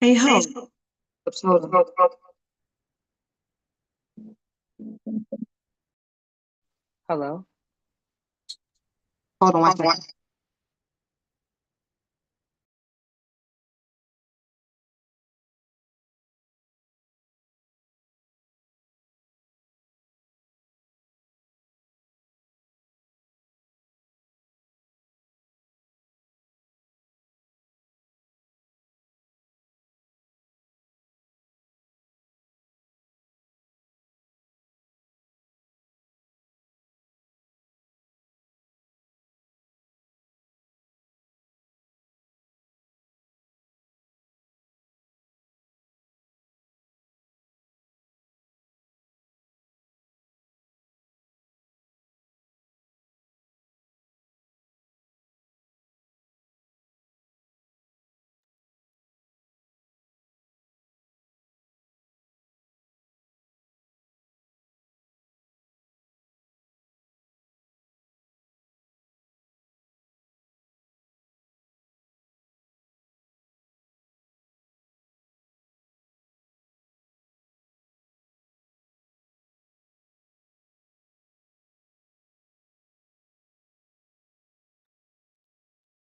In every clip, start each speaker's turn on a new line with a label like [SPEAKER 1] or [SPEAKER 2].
[SPEAKER 1] Hey, Hope. Oops, hold on.
[SPEAKER 2] Hello?
[SPEAKER 1] Hold on one second.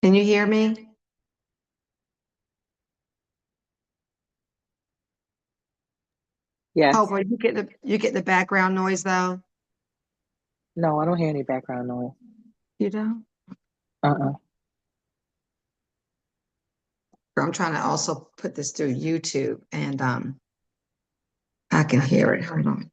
[SPEAKER 1] Can you hear me? Hope,
[SPEAKER 2] Yes.
[SPEAKER 1] are you get the background noise though?
[SPEAKER 2] No, I don't hear any background noise.
[SPEAKER 1] You don't?
[SPEAKER 2] Uh-uh.
[SPEAKER 1] I'm trying to also put this through YouTube and I can hear it. Hold on.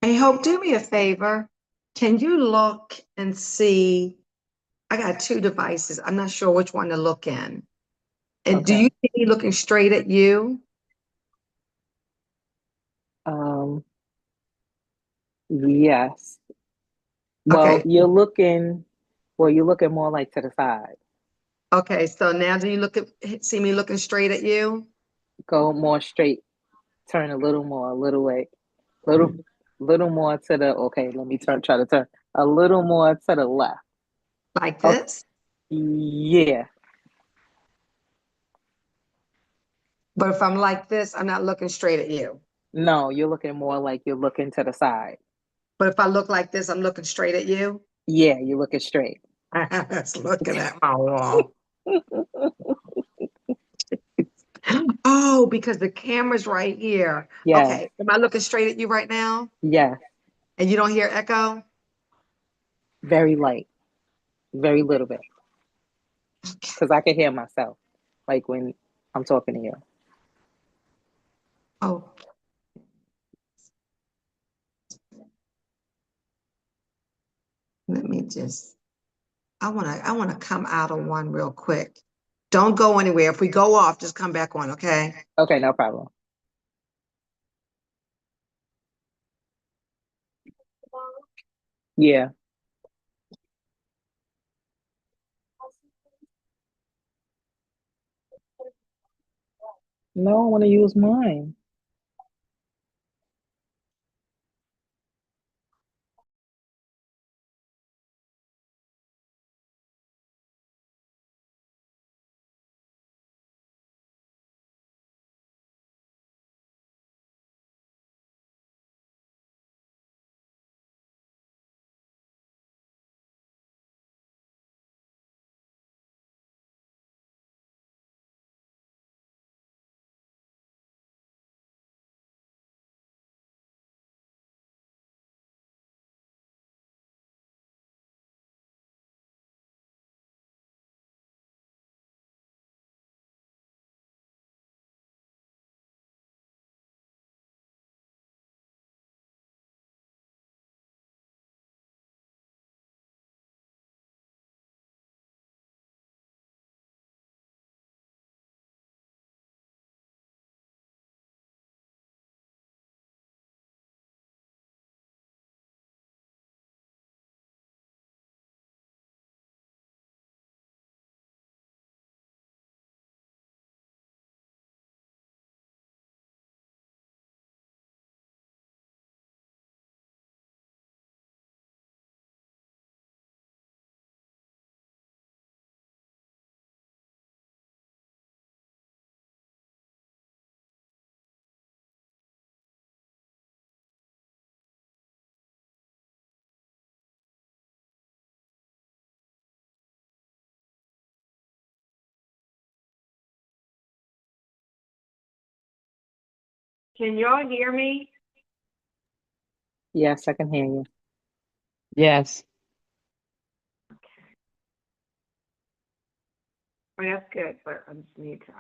[SPEAKER 1] Hey, Hope, do me a favor. Can you look and see? I got two devices. I'm not sure which one to look in. And do you
[SPEAKER 2] Okay.
[SPEAKER 1] see me looking straight at you?
[SPEAKER 2] Um, yes.
[SPEAKER 1] Okay.
[SPEAKER 2] Well, you're looking more like to the side.
[SPEAKER 1] Okay, so now do you see me looking straight at you?
[SPEAKER 2] Go more straight. Turn a little more, a little way. Little little more to the okay, let me try to turn a little more to the left.
[SPEAKER 1] Like
[SPEAKER 2] Okay.
[SPEAKER 1] this?
[SPEAKER 2] Yeah.
[SPEAKER 1] But if I'm like this, I'm not looking straight at you.
[SPEAKER 2] No, you're looking more like you're looking to the side.
[SPEAKER 1] But if I look like this, I'm looking straight at you.
[SPEAKER 2] Yeah, you're looking straight.
[SPEAKER 1] That's looking at my wall. Oh, because the camera's right here.
[SPEAKER 2] Yes,
[SPEAKER 1] Okay, am I looking straight at you right now?
[SPEAKER 2] yes.
[SPEAKER 1] And you don't hear echo?
[SPEAKER 2] Very light, very little bit. Because I can hear myself, like when I'm talking to you.
[SPEAKER 1] Oh, let me just, I wanna come out of one real quick. Don't go anywhere. If we go off, just come back on, okay?
[SPEAKER 2] Okay, no problem. Yeah. No, I want to use mine.
[SPEAKER 1] Can y'all hear me?
[SPEAKER 2] Yes, I can hear you.
[SPEAKER 3] Yes.
[SPEAKER 1] Oh, that's good, but I just need to,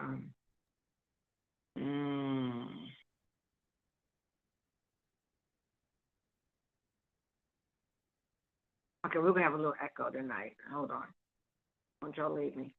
[SPEAKER 1] mm. Okay, we're gonna have a little echo tonight. Hold on. Don't y'all leave me.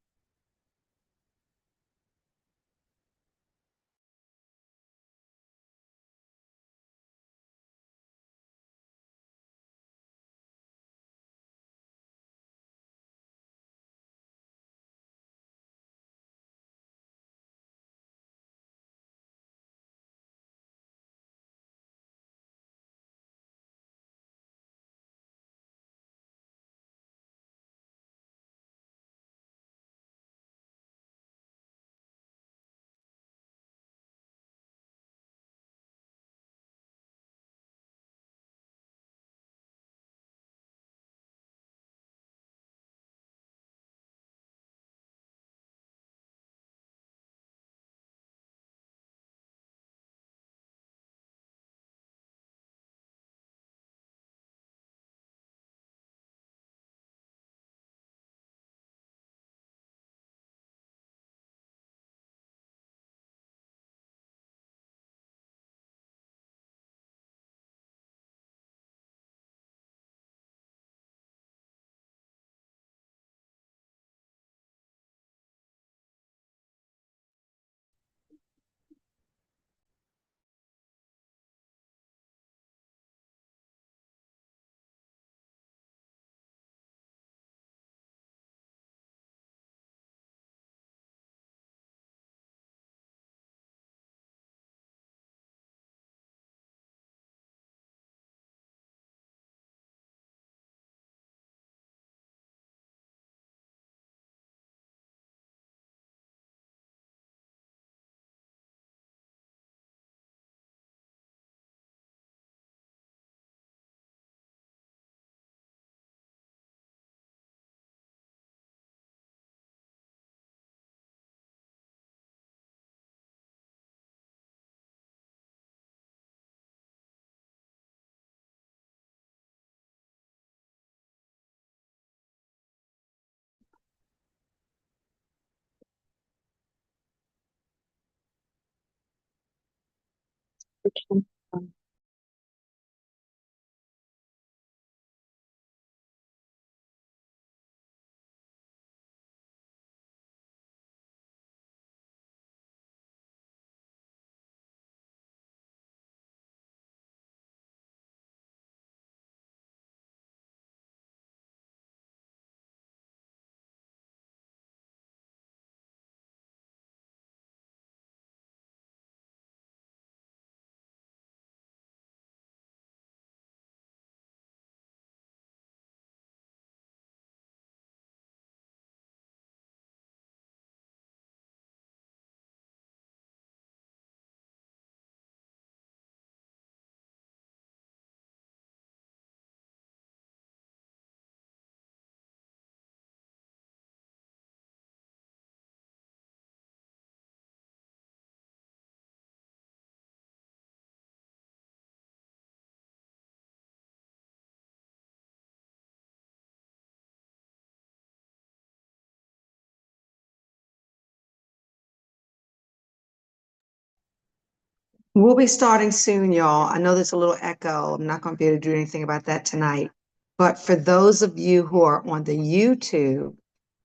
[SPEAKER 1] We'll be starting soon, y'all. I know there's a little echo. I'm not going to be able to do anything about that tonight. But for those of you who are on the YouTube,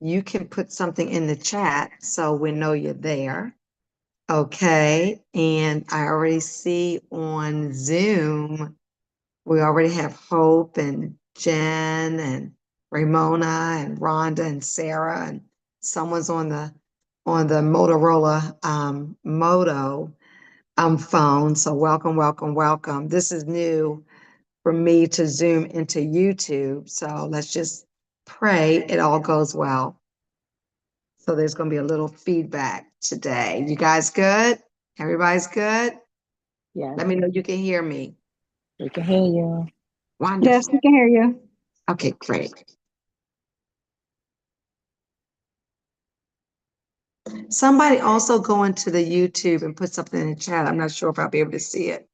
[SPEAKER 1] you can put something in the chat so we know you're there. Okay. And I already see on Zoom, we already have Hope and Jen and Ramona and Rhonda and Sarah, and someone's on the Motorola Moto phone. So welcome, welcome, welcome. This is new for me to zoom into YouTube. So let's just pray it all goes well. So there's going to be a little feedback today. You guys good? Everybody's good?
[SPEAKER 2] Yeah,
[SPEAKER 1] Let me know you can hear me.
[SPEAKER 2] we can hear you.
[SPEAKER 1] Wonderful.
[SPEAKER 3] Yes, we can hear you.
[SPEAKER 1] Okay, great. Somebody also go into the YouTube and put something in the chat. I'm not sure if I'll be able to see it.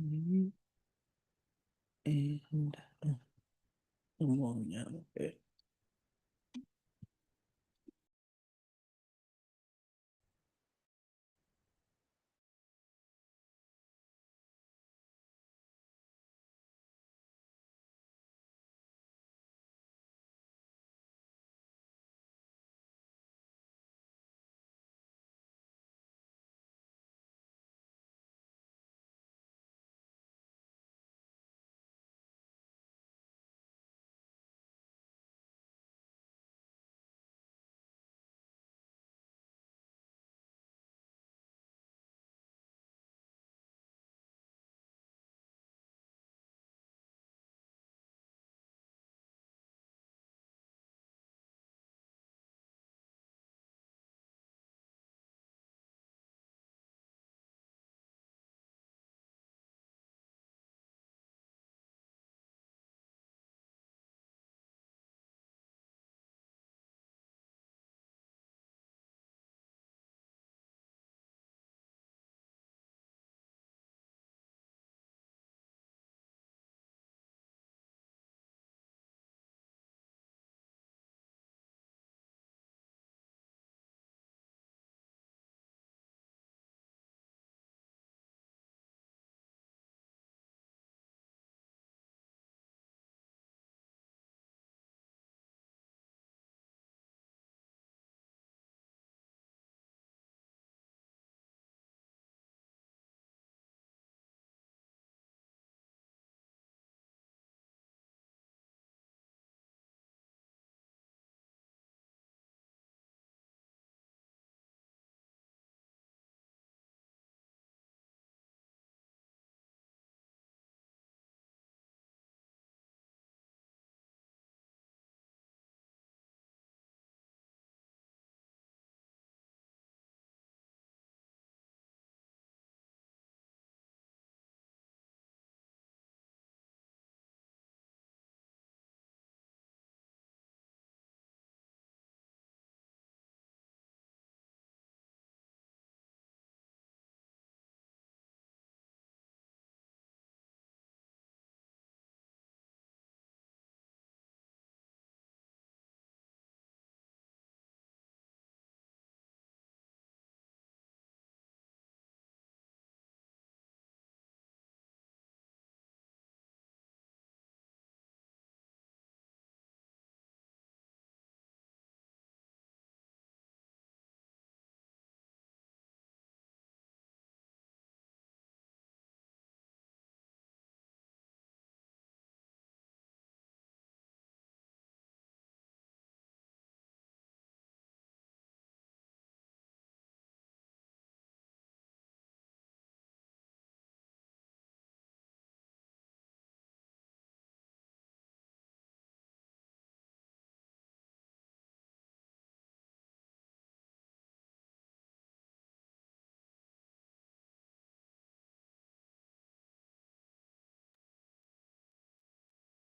[SPEAKER 4] Mhm. And come on now. Okay.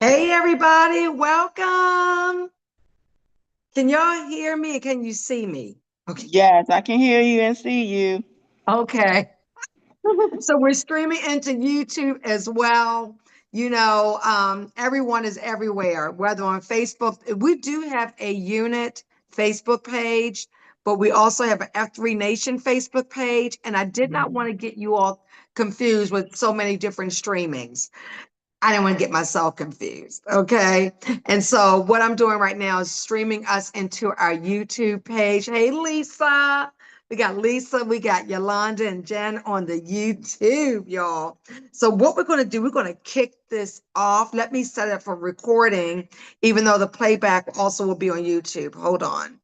[SPEAKER 1] Hey, everybody, welcome. Can y'all hear me and can you see me? Okay.
[SPEAKER 4] Yes, I can hear you and see you.
[SPEAKER 1] Okay. So we're streaming into YouTube as well. Everyone is everywhere, whether on Facebook. We do have a unit Facebook page, but we also have an F3 Nation Facebook page. And I did not want to get you all confused with so many different streamings. I didn't want to get myself confused. Okay. And so what I'm doing right now is streaming us into our YouTube page. Hey, Lisa. We got Lisa, we got Yolanda and Jen on the YouTube, y'all. So what we're going to do, we're going to kick this off. Let me set it for recording, even though the playback also will be on YouTube. Hold on.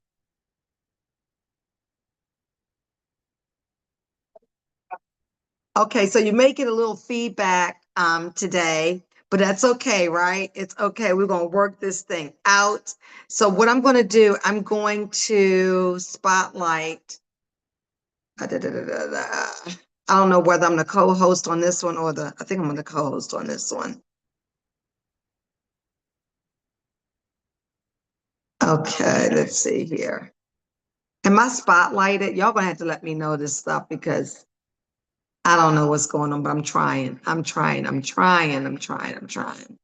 [SPEAKER 1] Okay, so you may get a little feedback today, but that's okay, right? It's okay. We're going to work this thing out. So what I'm going to do, I'm going to spotlight. I don't know whether I'm the co-host on this one or I think I'm the co-host on this one. Okay, let's see here. Am I spotlighted? Y'all gonna have to let me know this stuff because I don't know what's going on, but I'm trying. I'm trying. I'm trying. I'm trying. I'm trying.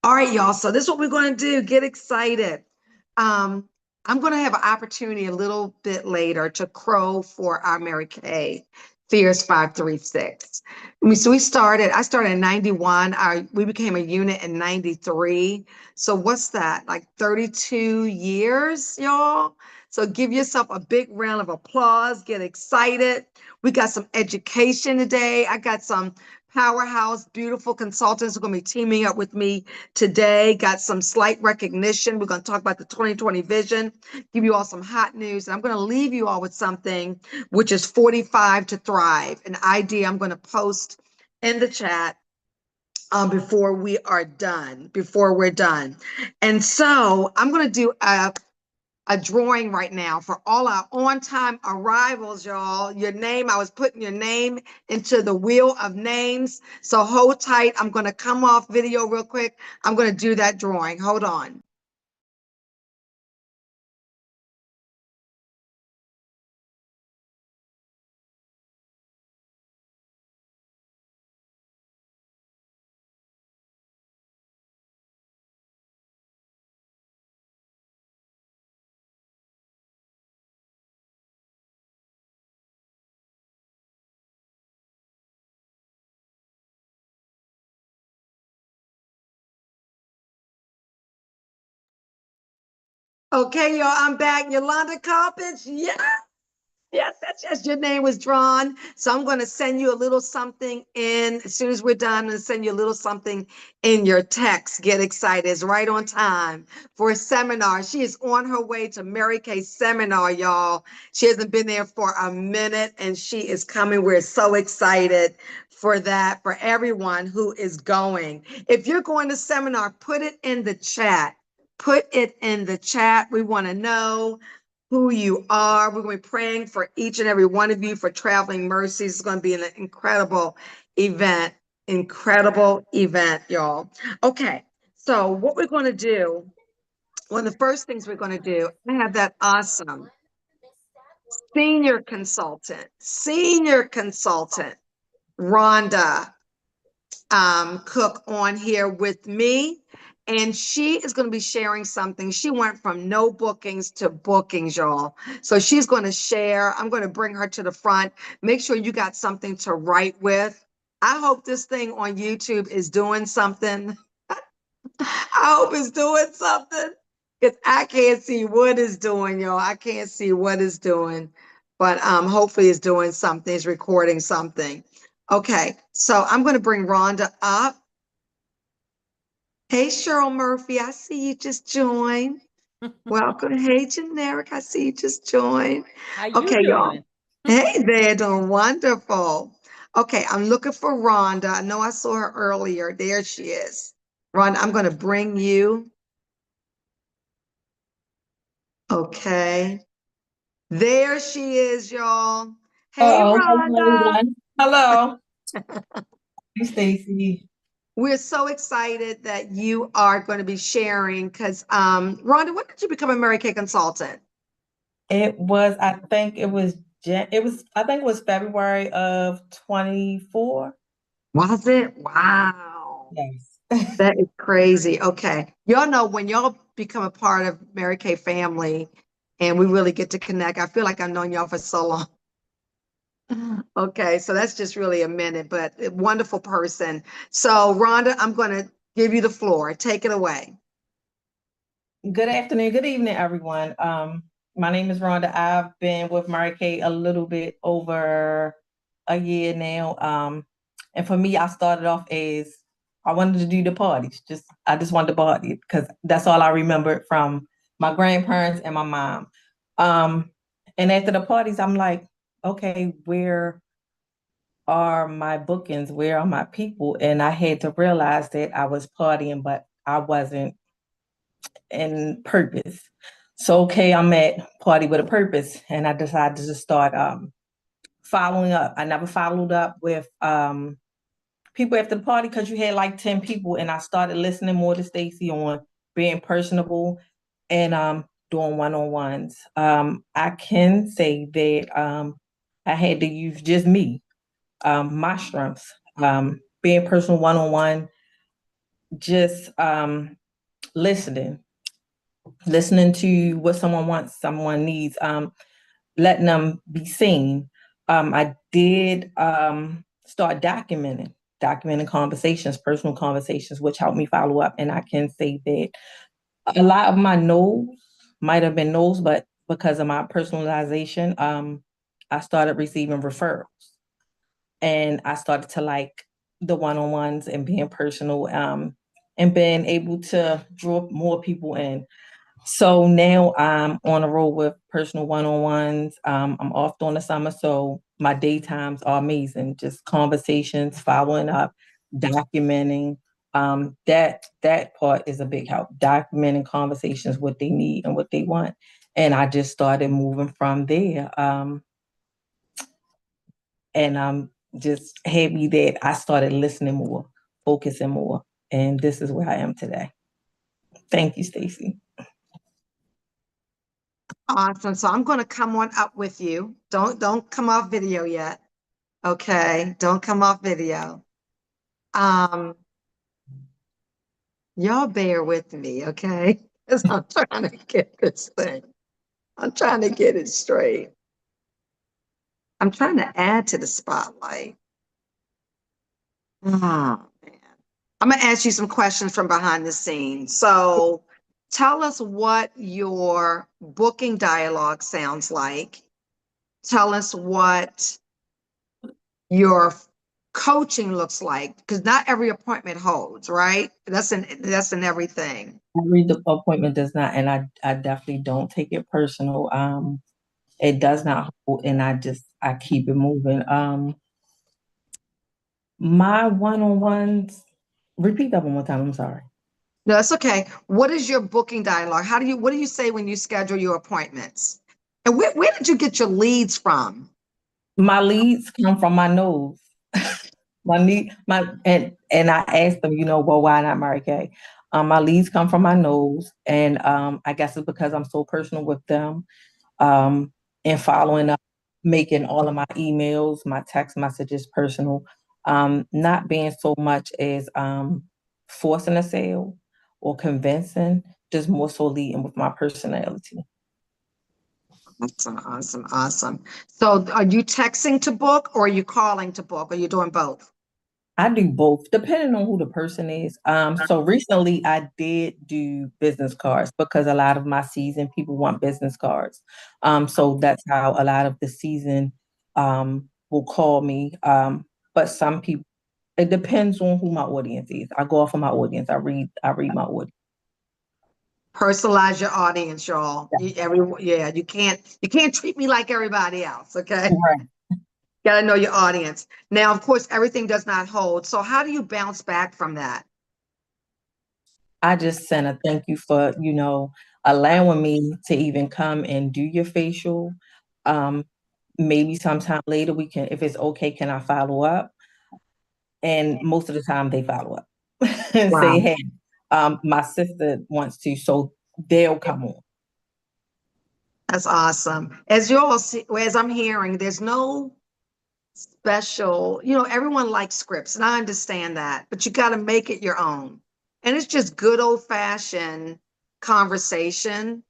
[SPEAKER 1] All right, y'all. So this is what we're going to do. Get excited. Um, I'm going to have an opportunity a little bit later to crow for our Mary Kay Fierce 536. So I started in 91. We became a unit in 93. So what's that? Like 32 years, y'all? So give yourself a big round of applause. Get excited. We got some education today. I got some powerhouse, beautiful consultants who are going to be teaming up with me today. Got some slight recognition. We're going to talk about the 2020 vision, give you all some hot news. And I'm going to leave you all with something, which is 45 to Thrive, an idea I'm going to post in the chat before we're done. And so I'm going to do a drawing right now for all our on-time arrivals, y'all. I was putting your name into the wheel of names. So hold tight. I'm going to come off video real quick. I'm going to do that drawing. Hold on. Okay, y'all, I'm back. Yolanda Coppins. Yes. Yes. Your name was drawn. So I'm going to send you a little something in as soon as we're done. I'm going to send you a little something in your text. Get excited. It's right on time for a seminar. She is on her way to Mary Kay seminar, y'all. She hasn't been there for a minute and she is coming. We're so excited for that, for everyone who is going. If you're going to seminar, put it in the chat. Put it in the chat. We want to know who you are. We're going to be praying for each and every one of you for traveling mercies. It's going to be an incredible event, y'all. Okay, so what we're going to do, one of the first things we're going to do, I have that awesome senior consultant, Rhonda Cook on here with me. And she is going to be sharing something. She went from no bookings to bookings, y'all. So she's going to share. I'm going to bring her to the front. Make sure you got something to write with. I hope this thing on YouTube is doing something. I hope it's doing something because I can't see what it's doing, y'all. I can't see what it's doing, but hopefully it's doing something. It's recording something. Okay, so I'm going to bring Rhonda up. Hey, Cheryl Murphy, I see you just joined. Welcome. Hey, Generic, I see you just joined.
[SPEAKER 5] How you
[SPEAKER 1] Okay, y'all.
[SPEAKER 5] doing?
[SPEAKER 1] Hey there, doing wonderful. Okay, I'm looking for Rhonda. I know I saw her earlier. There she is. Rhonda, I'm going to bring you. Okay. There she is, y'all. Hey,
[SPEAKER 6] Hello,
[SPEAKER 1] Rhonda.
[SPEAKER 6] everyone. Hello. Hey, Stacey.
[SPEAKER 1] We're so excited that you are going to be sharing because, Rhonda, when did you become a Mary Kay consultant?
[SPEAKER 6] I think it was February of 24.
[SPEAKER 1] Was it? Wow.
[SPEAKER 6] Yes.
[SPEAKER 1] That is crazy. Okay. Y'all know when y'all become a part of Mary Kay family and we really get to connect, I feel like I've known y'all for so long. Okay, so that's just really a minute, but a wonderful person. So, Rhonda, I'm going to give you the floor. Take it away.
[SPEAKER 6] Good afternoon, good evening, everyone. My name is Rhonda. I've been with Mary Kay a little bit over a year now. And for me, I started off as I wanted to do the parties. I just wanted to party because that's all I remembered from my grandparents and my mom. And after the parties, I'm like, okay, where are my bookings? Where are my people? And I had to realize that I was partying, but I wasn't in purpose. So, okay, I'm at Party with a Purpose, and I decided to just start following up. I never followed up with people after the party because you had like 10 people, and I started listening more to Stacey on being personable and doing one-on-ones. I can say that I had to use just me my strengths, being personal one-on-one, just listening, listening to what someone wants, someone needs, letting them be seen. I did start documenting conversations, personal conversations, which helped me follow up. And I can say that a lot of my no's might have been no's, but because of my personalization, I started receiving referrals, and I started to like the one-on-ones and being personal, and being able to draw more people in. So now I'm on a roll with personal one-on-ones. I'm off during the summer, so my daytimes are amazing. Just conversations, following up, documenting. That part is a big help. Documenting conversations, what they need and what they want, and I just started moving from there. And I'm just happy that I started listening more, focusing more, and this is where I am today. Thank you, Stacey.
[SPEAKER 1] Awesome. So I'm going to come on up with you. Don't come off video yet. Okay. Don't come off video. Y'all bear with me, okay? Because I'm trying to get this thing. I'm trying to get it straight. I'm trying to add to the spotlight. Oh, man. I'm going to ask you some questions from behind the scenes. So tell us what your booking dialogue sounds like. Tell us what your coaching looks like, because not every appointment holds, right? That's in everything.
[SPEAKER 6] Every appointment does not, and I definitely don't take it personal. It does not hold, and I keep it moving. My one-on-ones, repeat that one more time. I'm sorry.
[SPEAKER 1] No, that's okay. What is your booking dialogue? What do you say when you schedule your appointments? And where did you get your leads from?
[SPEAKER 6] My leads come from my nose. And I asked them, well, why not Mary Kay? My leads come from my nose, and I guess it's because I'm so personal with them, and following up, making all of my emails, my text messages personal, not being so much as forcing a sale or convincing, just more so leading with my personality.
[SPEAKER 1] Awesome, awesome, awesome. So are you texting to book, or are you calling to book, or are you doing both?
[SPEAKER 6] I do both, depending on who the person is. So recently I did do business cards because a lot of my season people want business cards. So that's how a lot of the season will call me. But some people, it depends on who my audience is. I go off of my audience. I read my audience.
[SPEAKER 1] Personalize your audience, y'all. You can't treat me like everybody else, okay?
[SPEAKER 6] Right.
[SPEAKER 1] Gotta know your audience. Now, of course, everything does not hold. So how do you bounce back from that?
[SPEAKER 6] I just sent a thank you for, allowing me to even come and do your facial. Maybe sometime later we can, if it's okay, can I follow up? And most of the time they follow up and say,
[SPEAKER 1] Wow.
[SPEAKER 6] hey, my sister wants to, so they'll come on.
[SPEAKER 1] That's awesome. As you all see, as I'm hearing, there's no special, everyone likes scripts, and I understand that, but you got to make it your own. And it's just good old fashioned conversation.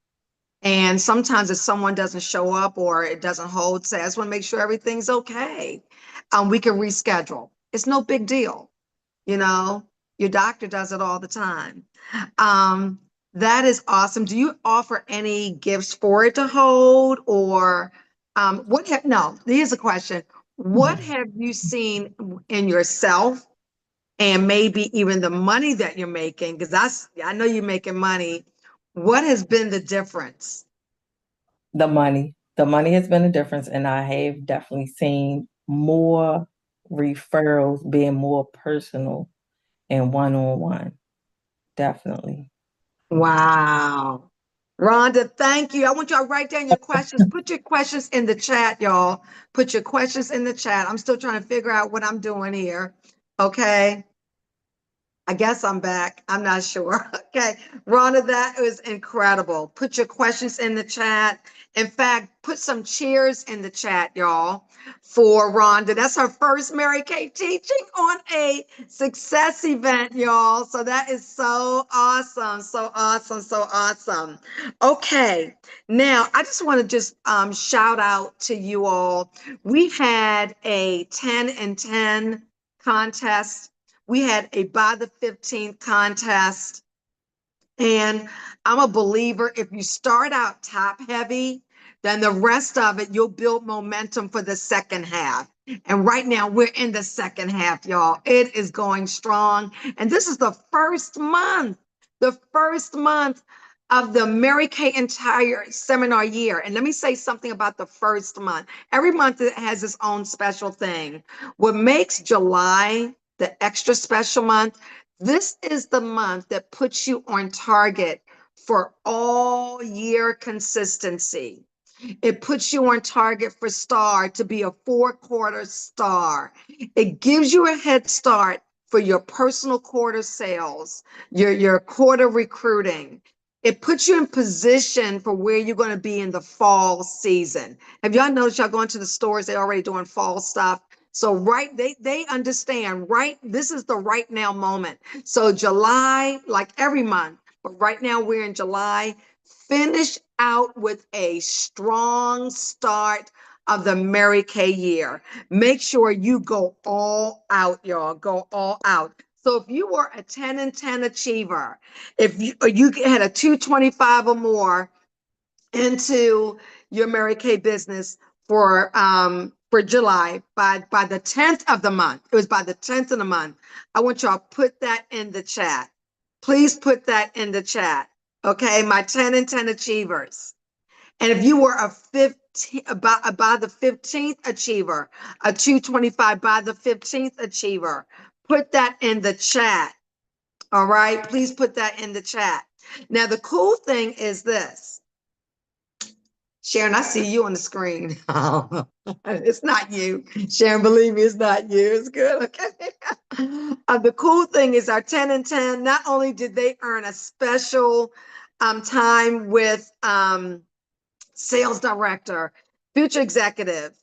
[SPEAKER 1] And sometimes if someone doesn't show up or it doesn't hold, say, I just want to make sure everything's okay. We can reschedule. It's no big deal. You know, your doctor does it all the time. Um, that is awesome. Do you offer any gifts for it to hold, or no, here's a question. What
[SPEAKER 6] Mhm.
[SPEAKER 1] have you seen in yourself, and maybe even the money that you're making? Because I know you're making money. What has been the difference?
[SPEAKER 6] The money has been a difference, and I have definitely seen more referrals being more personal and one-on-one. Definitely.
[SPEAKER 1] Wow. Rhonda, thank you. I want y'all to write down your questions. Put your questions in the chat, y'all. Put your questions in the chat. I'm still trying to figure out what I'm doing here. Okay. I guess I'm back. I'm not sure. Okay. Rhonda, that was incredible. Put your questions in the chat. In fact, put some cheers in the chat, y'all, for Rhonda. That's her first Mary Kay teaching on a success event, y'all. So that is so awesome, so awesome, so awesome. Okay, now I just want to just shout out to you all. We had a 10 and 10 contest. We had a by the 15th contest. And I'm a believer, if you start out top heavy, then the rest of it, you'll build momentum for the second half. And right now we're in the second half, y'all. It is going strong. And this is the first month of the Mary Kay entire seminar year. And let me say something about the first month. Every month it has its own special thing. What makes July the extra special month, this is the month that puts you on target for all year consistency. It puts you on target for STAR to be a 4-quarter STAR. It gives you a head start for your personal quarter sales, your quarter recruiting. It puts you in position for where you're going to be in the fall season. Have y'all noticed y'all going to the stores, they're already doing fall stuff? So they understand, right? This is the right now moment. So July, like every month, but right now we're in July, finish out with a strong start of the Mary Kay year. Make sure you go all out, y'all. Go all out. So if you were a 10 and 10 achiever, if you had a 225 or more into your Mary Kay business for July by the 10th of the month. It was by the 10th of the month. I want y'all to put that in the chat. Please put that in the chat. Okay, my 10 and 10 achievers. And if you were a 15 by the 15th achiever, a 225 by the 15th achiever, put that in the chat. All right, please put that in the chat. Now, the cool thing is this. Sharon, I see you on the screen. It's not you. Sharon, believe me, it's not you. It's good, okay? The cool thing is our 10 and 10, not only did they earn a special time with sales director, future executive,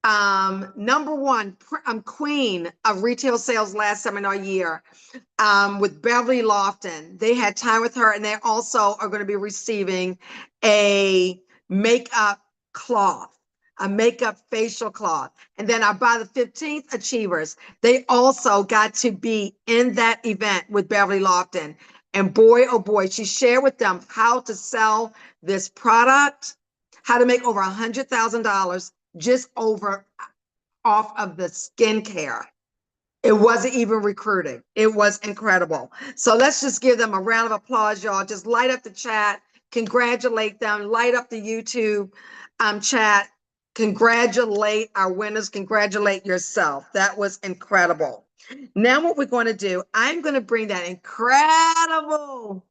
[SPEAKER 1] number one, queen of retail sales last seminar year, with Beverly Lofton. They had time with her, and they also are going to be receiving a makeup cloth, a makeup facial cloth. And then our by the 15th achievers, they also got to be in that event with Beverly Lofton. And boy, oh boy, she shared with them how to sell this product, how to make over $100,000 just off of the skincare. It wasn't even recruiting. It was incredible. So let's just give them a round of applause, y'all. Just light up the chat, congratulate them, light up the YouTube chat, congratulate our winners, congratulate yourself. That was incredible. Now what we're going to do, I'm going to bring that incredible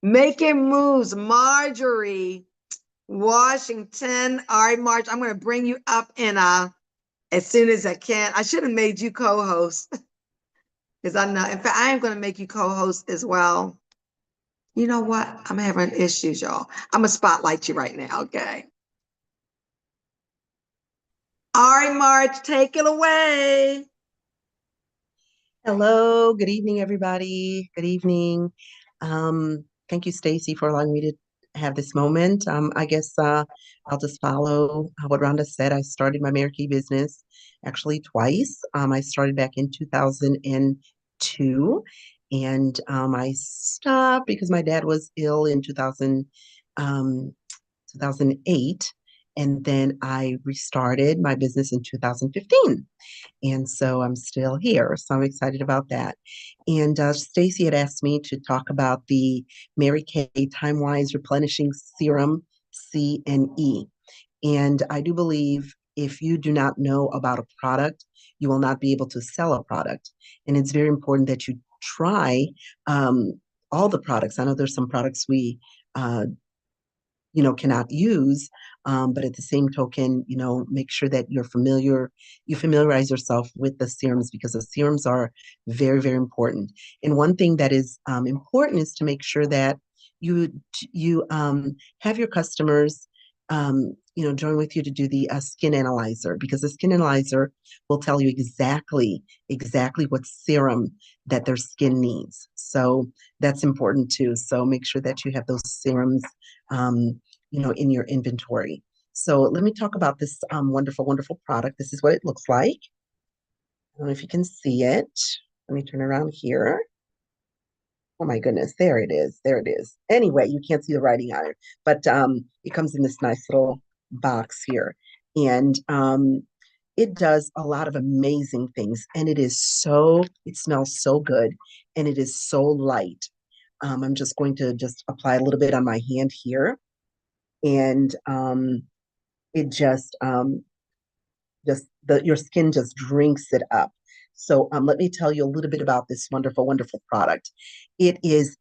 [SPEAKER 1] making moves, Marjorie Washington. All right, Marge, I'm going to bring you up in as soon as I can. I should have made you co-host because I know, in fact, I am going to make you co-host as well. You know what? I'm having issues, y'all. I'm going to spotlight you right now, okay? All right, Marge, take it away.
[SPEAKER 5] Hello, good evening, everybody. Good evening. Thank you, Stacey, for allowing me to have this moment. I guess I'll just follow what Rhonda said. I started my Mary Kay business actually twice. I started back in 2002, and I stopped because my dad was ill in 2008, and then I restarted my business in 2015. And so I'm still here. So I'm excited about that. And Stacey had asked me to talk about the Mary Kay Time Wise Replenishing Serum C and E. And I do believe if you do not know about a product, you will not be able to sell a product. And it's very important that you try all the products. I know there's some products we cannot use. But at the same token, make sure that you familiarize yourself with the serums, because the serums are very, very important. And one thing that is important is to make sure that you have your customers join with you to do the skin analyzer, because the skin analyzer will tell you exactly what serum that their skin needs. So that's important too. So make sure that you have those serums, in your inventory. So let me talk about this wonderful, wonderful product. This is what it looks like. I don't know if you can see it. Let me turn around here. Oh my goodness, there it is. There it is. Anyway, you can't see the writing on it, but it comes in this nice little box here. And it does a lot of amazing things. And it smells so good, and it is so light. I'm just going to just apply a little bit on my hand here. And it your skin just drinks it up. So let me tell you a little bit about this wonderful, wonderful product. It's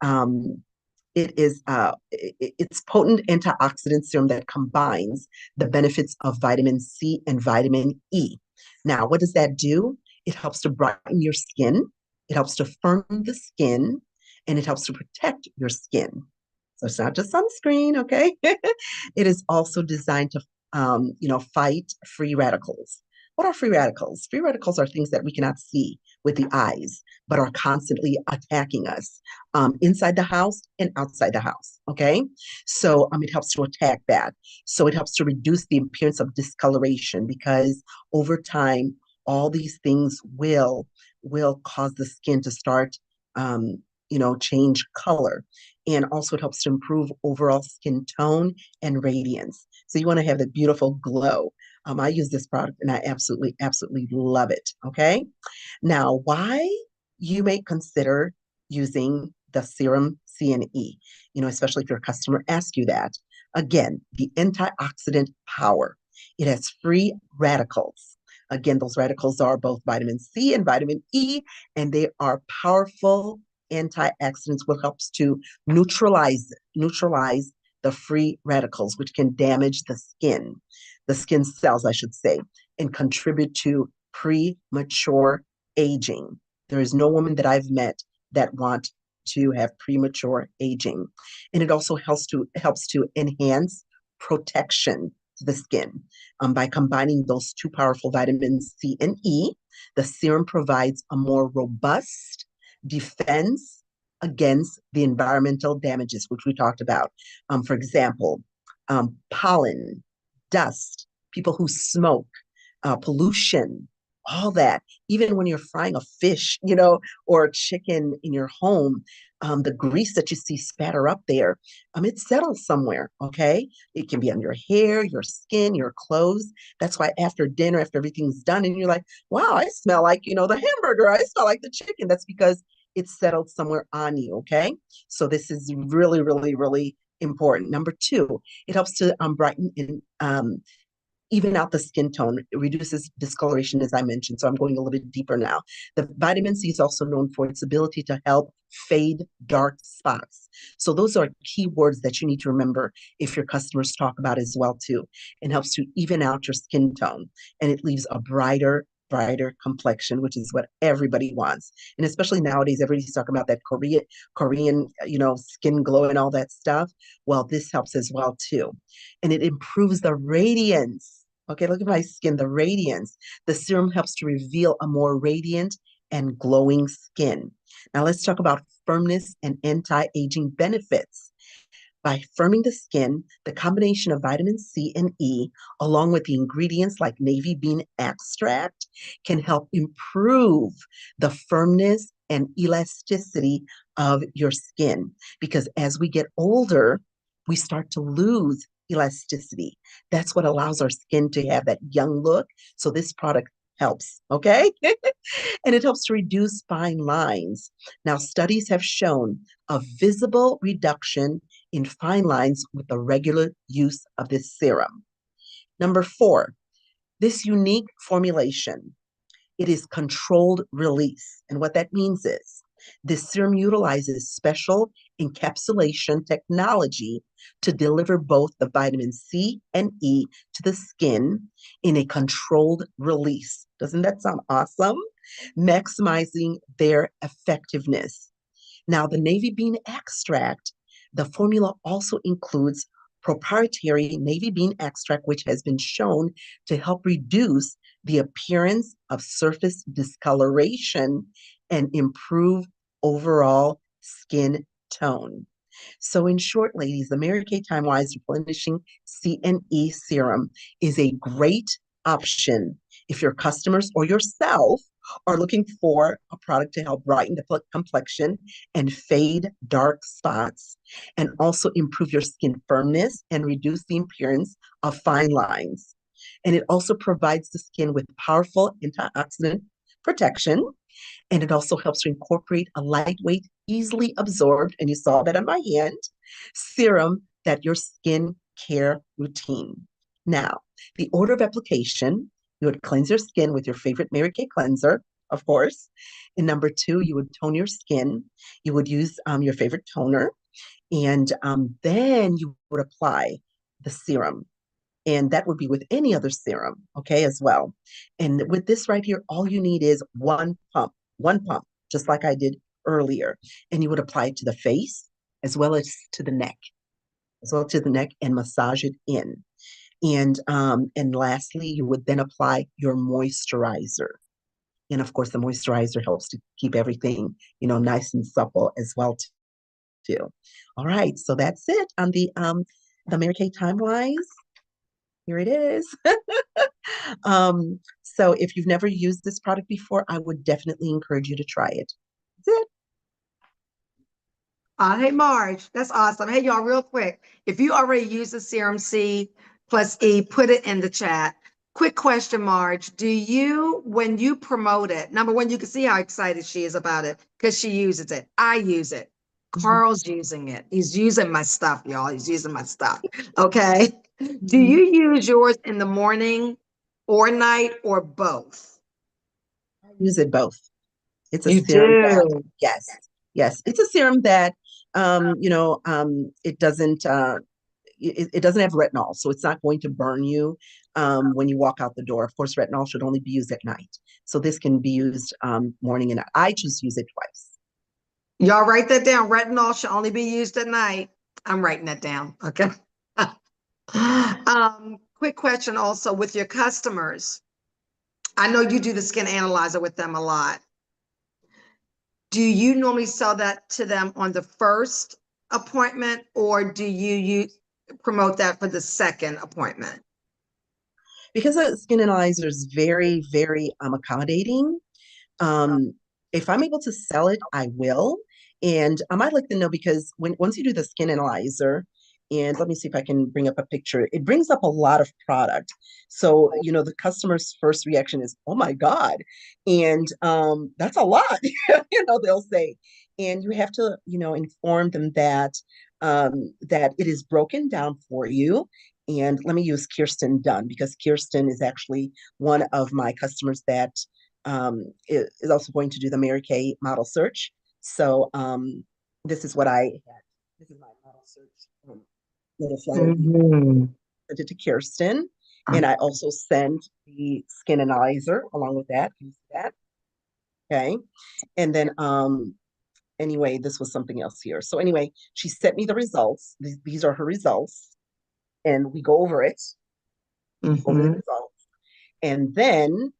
[SPEAKER 5] potent antioxidant serum that combines the benefits of vitamin C and vitamin E. Now, what does that do? It helps to brighten your skin, it helps to firm the skin, and it helps to protect your skin. So it's not just sunscreen, okay? It is also designed to fight free radicals. What are free radicals? Free radicals are things that we cannot see with the eyes, but are constantly attacking us inside the house and outside the house. Okay. So it helps to attack that. So it helps to reduce the appearance of discoloration, because over time, all these things will cause the skin to start, change color. And also it helps to improve overall skin tone and radiance. So you want to have the beautiful glow. I use this product and I absolutely, absolutely love it. Okay. Now, why you may consider using the serum C and E, especially if your customer asks you that. Again, the antioxidant power. It has free radicals. Again, those radicals are both vitamin C and vitamin E, and they are powerful antioxidants, which helps to neutralize the free radicals, which can damage the skin cells, I should say, and contribute to premature aging. There is no woman that I've met that want to have premature aging. And it also helps to enhance protection to the skin. By combining those two powerful vitamins C and E, the serum provides a more robust defense against the environmental damages, which we talked about. For example, pollen, dust, people who smoke, pollution, all that. Even when you're frying a fish, or a chicken in your home, the grease that you see spatter up there, it settles somewhere, okay? It can be on your hair, your skin, your clothes. That's why after dinner, after everything's done, and you're like, wow, I smell like, the hamburger, I smell like the chicken. That's because it's settled somewhere on you, okay? So this is really, really, really important. Number two, it helps to brighten and even out the skin tone. It reduces discoloration, as I mentioned. So I'm going a little bit deeper now. The vitamin C is also known for its ability to help fade dark spots. So those are key words that you need to remember if your customers talk about as well too. It helps to even out your skin tone, and it leaves a brighter complexion, which is what everybody wants. And especially nowadays, everybody's talking about that Korean, skin glow and all that stuff. Well, this helps as well too. And it improves the radiance. Okay, look at my skin, the radiance. The serum helps to reveal a more radiant and glowing skin. Now let's talk about firmness and anti-aging benefits. By firming the skin, the combination of vitamin C and E, along with the ingredients like navy bean extract, can help improve the firmness and elasticity of your skin. Because as we get older, we start to lose elasticity. That's what allows our skin to have that young look. So this product helps, okay? And it helps to reduce fine lines. Now, studies have shown a visible reduction in fine lines with the regular use of this serum. Number four, this unique formulation, it is controlled release. And what that means is this serum utilizes special encapsulation technology to deliver both the vitamin C and E to the skin in a controlled release. Doesn't that sound awesome? Maximizing their effectiveness. Now, the navy bean extract, the formula also includes proprietary navy bean extract, which has been shown to help reduce the appearance of surface discoloration and improve overall skin tone. So in short, ladies, the Mary Kay Time Wise Replenishing CNE Serum is a great option if your customers or yourself are looking for a product to help brighten the complexion and fade dark spots, and also improve your skin firmness and reduce the appearance of fine lines. And it also provides the skin with powerful antioxidant protection, and it also helps to incorporate a lightweight, easily absorbed, and you saw that on my hand, serum that your skin care routine. Now, the order of application, you would cleanse your skin with your favorite Mary Kay cleanser, of course. And number two, you would tone your skin. You would use your favorite toner, and then you would apply the serum. And that would be with any other serum, okay, as well. And with this right here, all you need is one pump, just like I did earlier. And you would apply it to the face as well as to the neck, and massage it in. And lastly, you would then apply your moisturizer. And of course, the moisturizer helps to keep everything, nice and supple as well too. All right, so that's it on the Mary Kay Time Wise. Here it is. So if you've never used this product before, I would definitely encourage you to try it. That's it.
[SPEAKER 1] Hey, Marge, that's awesome. Hey, y'all, real quick. If you already use the Serum C plus E, put it in the chat. Quick question, Marge. Do you, when you promote it, number one, you can see how excited she is about it because she uses it. I use it. Carl's using it. He's using my stuff, y'all. He's using my stuff. Okay. Do you use yours in the morning or night or both?
[SPEAKER 5] I use it both. It's a
[SPEAKER 1] You
[SPEAKER 5] serum that,
[SPEAKER 1] do.
[SPEAKER 5] yes, it's a serum that, it doesn't, it doesn't have retinol, so it's not going to burn you when you walk out the door. Of course, retinol should only be used at night. So this can be used morning and night. I just use it twice.
[SPEAKER 1] Y'all write that down. Retinol should only be used at night. I'm writing that down. Okay. Quick question also with your customers. I know you do the skin analyzer with them a lot. Do you normally sell that to them on the first appointment, or do you promote that for the second appointment?
[SPEAKER 5] Because a skin analyzer is very, very accommodating. If I'm able to sell it, I will. And I might like to know, because once you do the skin analyzer, and let me see if I can bring up a picture, it brings up a lot of product. So, the customer's first reaction is, oh my God. And that's a lot, they'll say. And you have to, inform them that that it is broken down for you. And let me use Kirsten Dunn, because Kirsten is actually one of my customers that is also going to do the Mary Kay model search. So this is what I had. This is my model search little flyer. Sent it to Kirsten, and I also sent the skin analyzer along with that. Use that. Okay, and then anyway, this was something else here. So anyway, she sent me the results. These are her results, and we go over it. Over the results, and then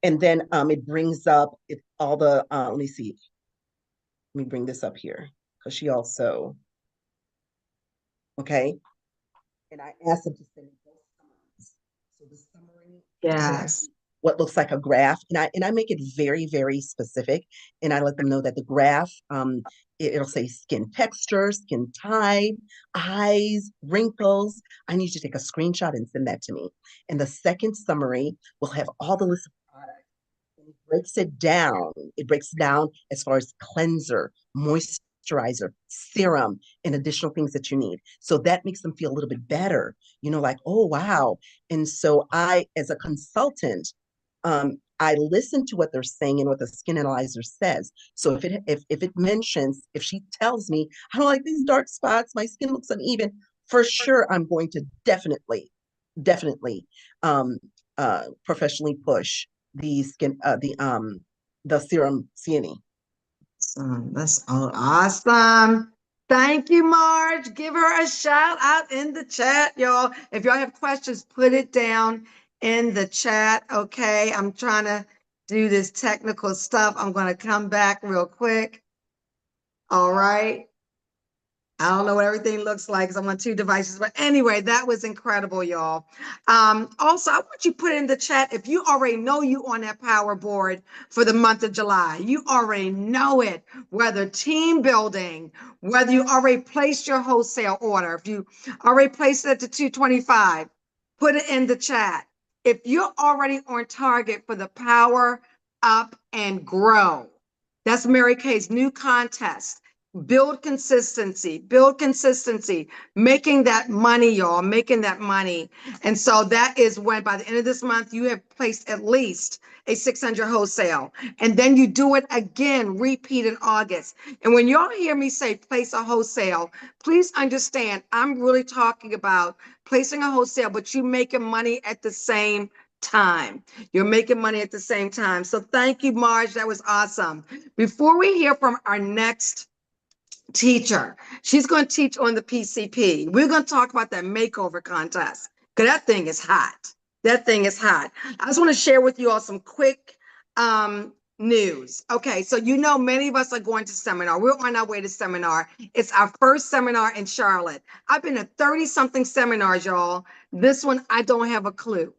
[SPEAKER 5] it brings up all the let me see. Let me bring this up here, because she also, okay, and I asked them to send me both summaries. So the summary,
[SPEAKER 1] Yes.
[SPEAKER 5] what looks like a graph, and I make it very, very specific, and I let them know that the graph, it'll say skin texture, skin type, eyes, wrinkles. I need you to take a screenshot and send that to me. And the second summary will have all the list of products. And it breaks it down. It breaks down as far as cleanser, moisturizer, serum, and additional things that you need. So that makes them feel a little bit better, like, oh, wow. And so I, as a consultant, I listen to what they're saying and what the skin analyzer says. So if it mentions, if she tells me, I don't like these dark spots, my skin looks uneven, for sure I'm going to definitely professionally push the serum CNE.
[SPEAKER 1] That's awesome. Thank you, Marge. Give her a shout out in the chat, y'all. If y'all have questions, put it down in the chat. Okay, I'm trying to do this technical stuff. I'm going to come back real quick. All right. I don't know what everything looks like because I'm on 2 devices, but anyway, that was incredible, y'all. Also, I want you to put in the chat if you already know you on that power board for the month of July. You already know it, whether team building, whether you already placed your wholesale order, if you already placed it at the 225, put it in the chat. If you're already on target for the Power Up and Grow, that's Mary Kay's new contest. Build consistency, making that money, y'all, making that money. And so that is when by the end of this month, you have placed at least a 600 wholesale. And then you do it again, repeat in August. And when y'all hear me say place a wholesale, please understand, I'm really talking about placing a wholesale, but you making money at the same time. You're making money at the same time. So thank you, Marge. That was awesome. Before we hear from our next teacher, she's going to teach on the PCP. We're going to talk about that makeover contest because that thing is hot. That thing is hot. I just want to share with you all some quick news. Okay, so you know many of us are going to seminar. We're on our way to seminar. It's our first seminar in Charlotte. I've been to 30-something seminars, y'all. This one, I don't have a clue.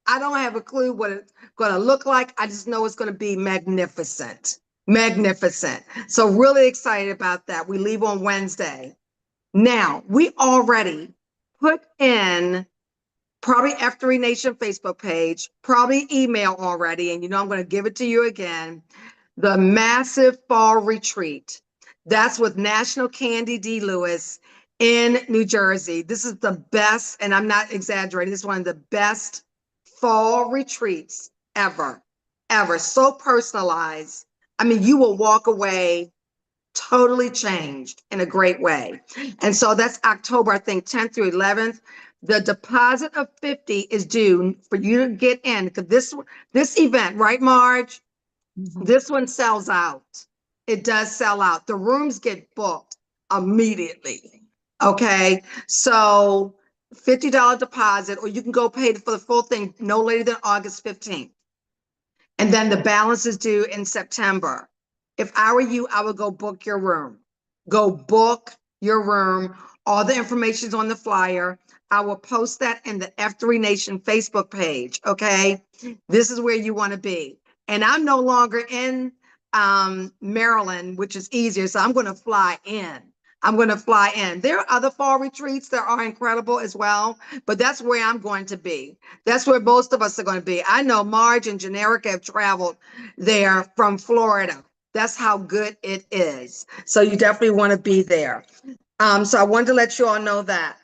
[SPEAKER 1] I don't have a clue what it's going to look like. I just know it's going to be magnificent. Magnificent. So really excited about that. We leave on Wednesday. Now, we already put in probably F3 Nation Facebook page, probably email already, and you know I'm going to give it to you again. The massive fall retreat. That's with National Candy D. Lewis in New Jersey. This is the best, and I'm not exaggerating, this is one of the best fall retreats ever, ever. So personalized. I mean, you will walk away totally changed in a great way. And so that's October, I think, 10th through 11th. The deposit of 50 is due for you to get in because this event, right, Marge? This one sells out. It does sell out. The rooms get booked immediately. Okay. So $50 deposit, or you can go pay for the full thing no later than August 15th. And then the balance is due in September. If I were you, I would go book your room. Go book your room. All the information is on the flyer. I will post that in the F3 Nation Facebook page. Okay. This is where you want to be. And I'm no longer in Maryland, which is easier. So I'm going to fly in. I'm going to fly in. There are other fall retreats that are incredible as well, but that's where I'm going to be. That's where most of us are going to be. I know Marge and Generica have traveled there from Florida. That's how good it is. So you definitely want to be there. So I wanted to let you all know that.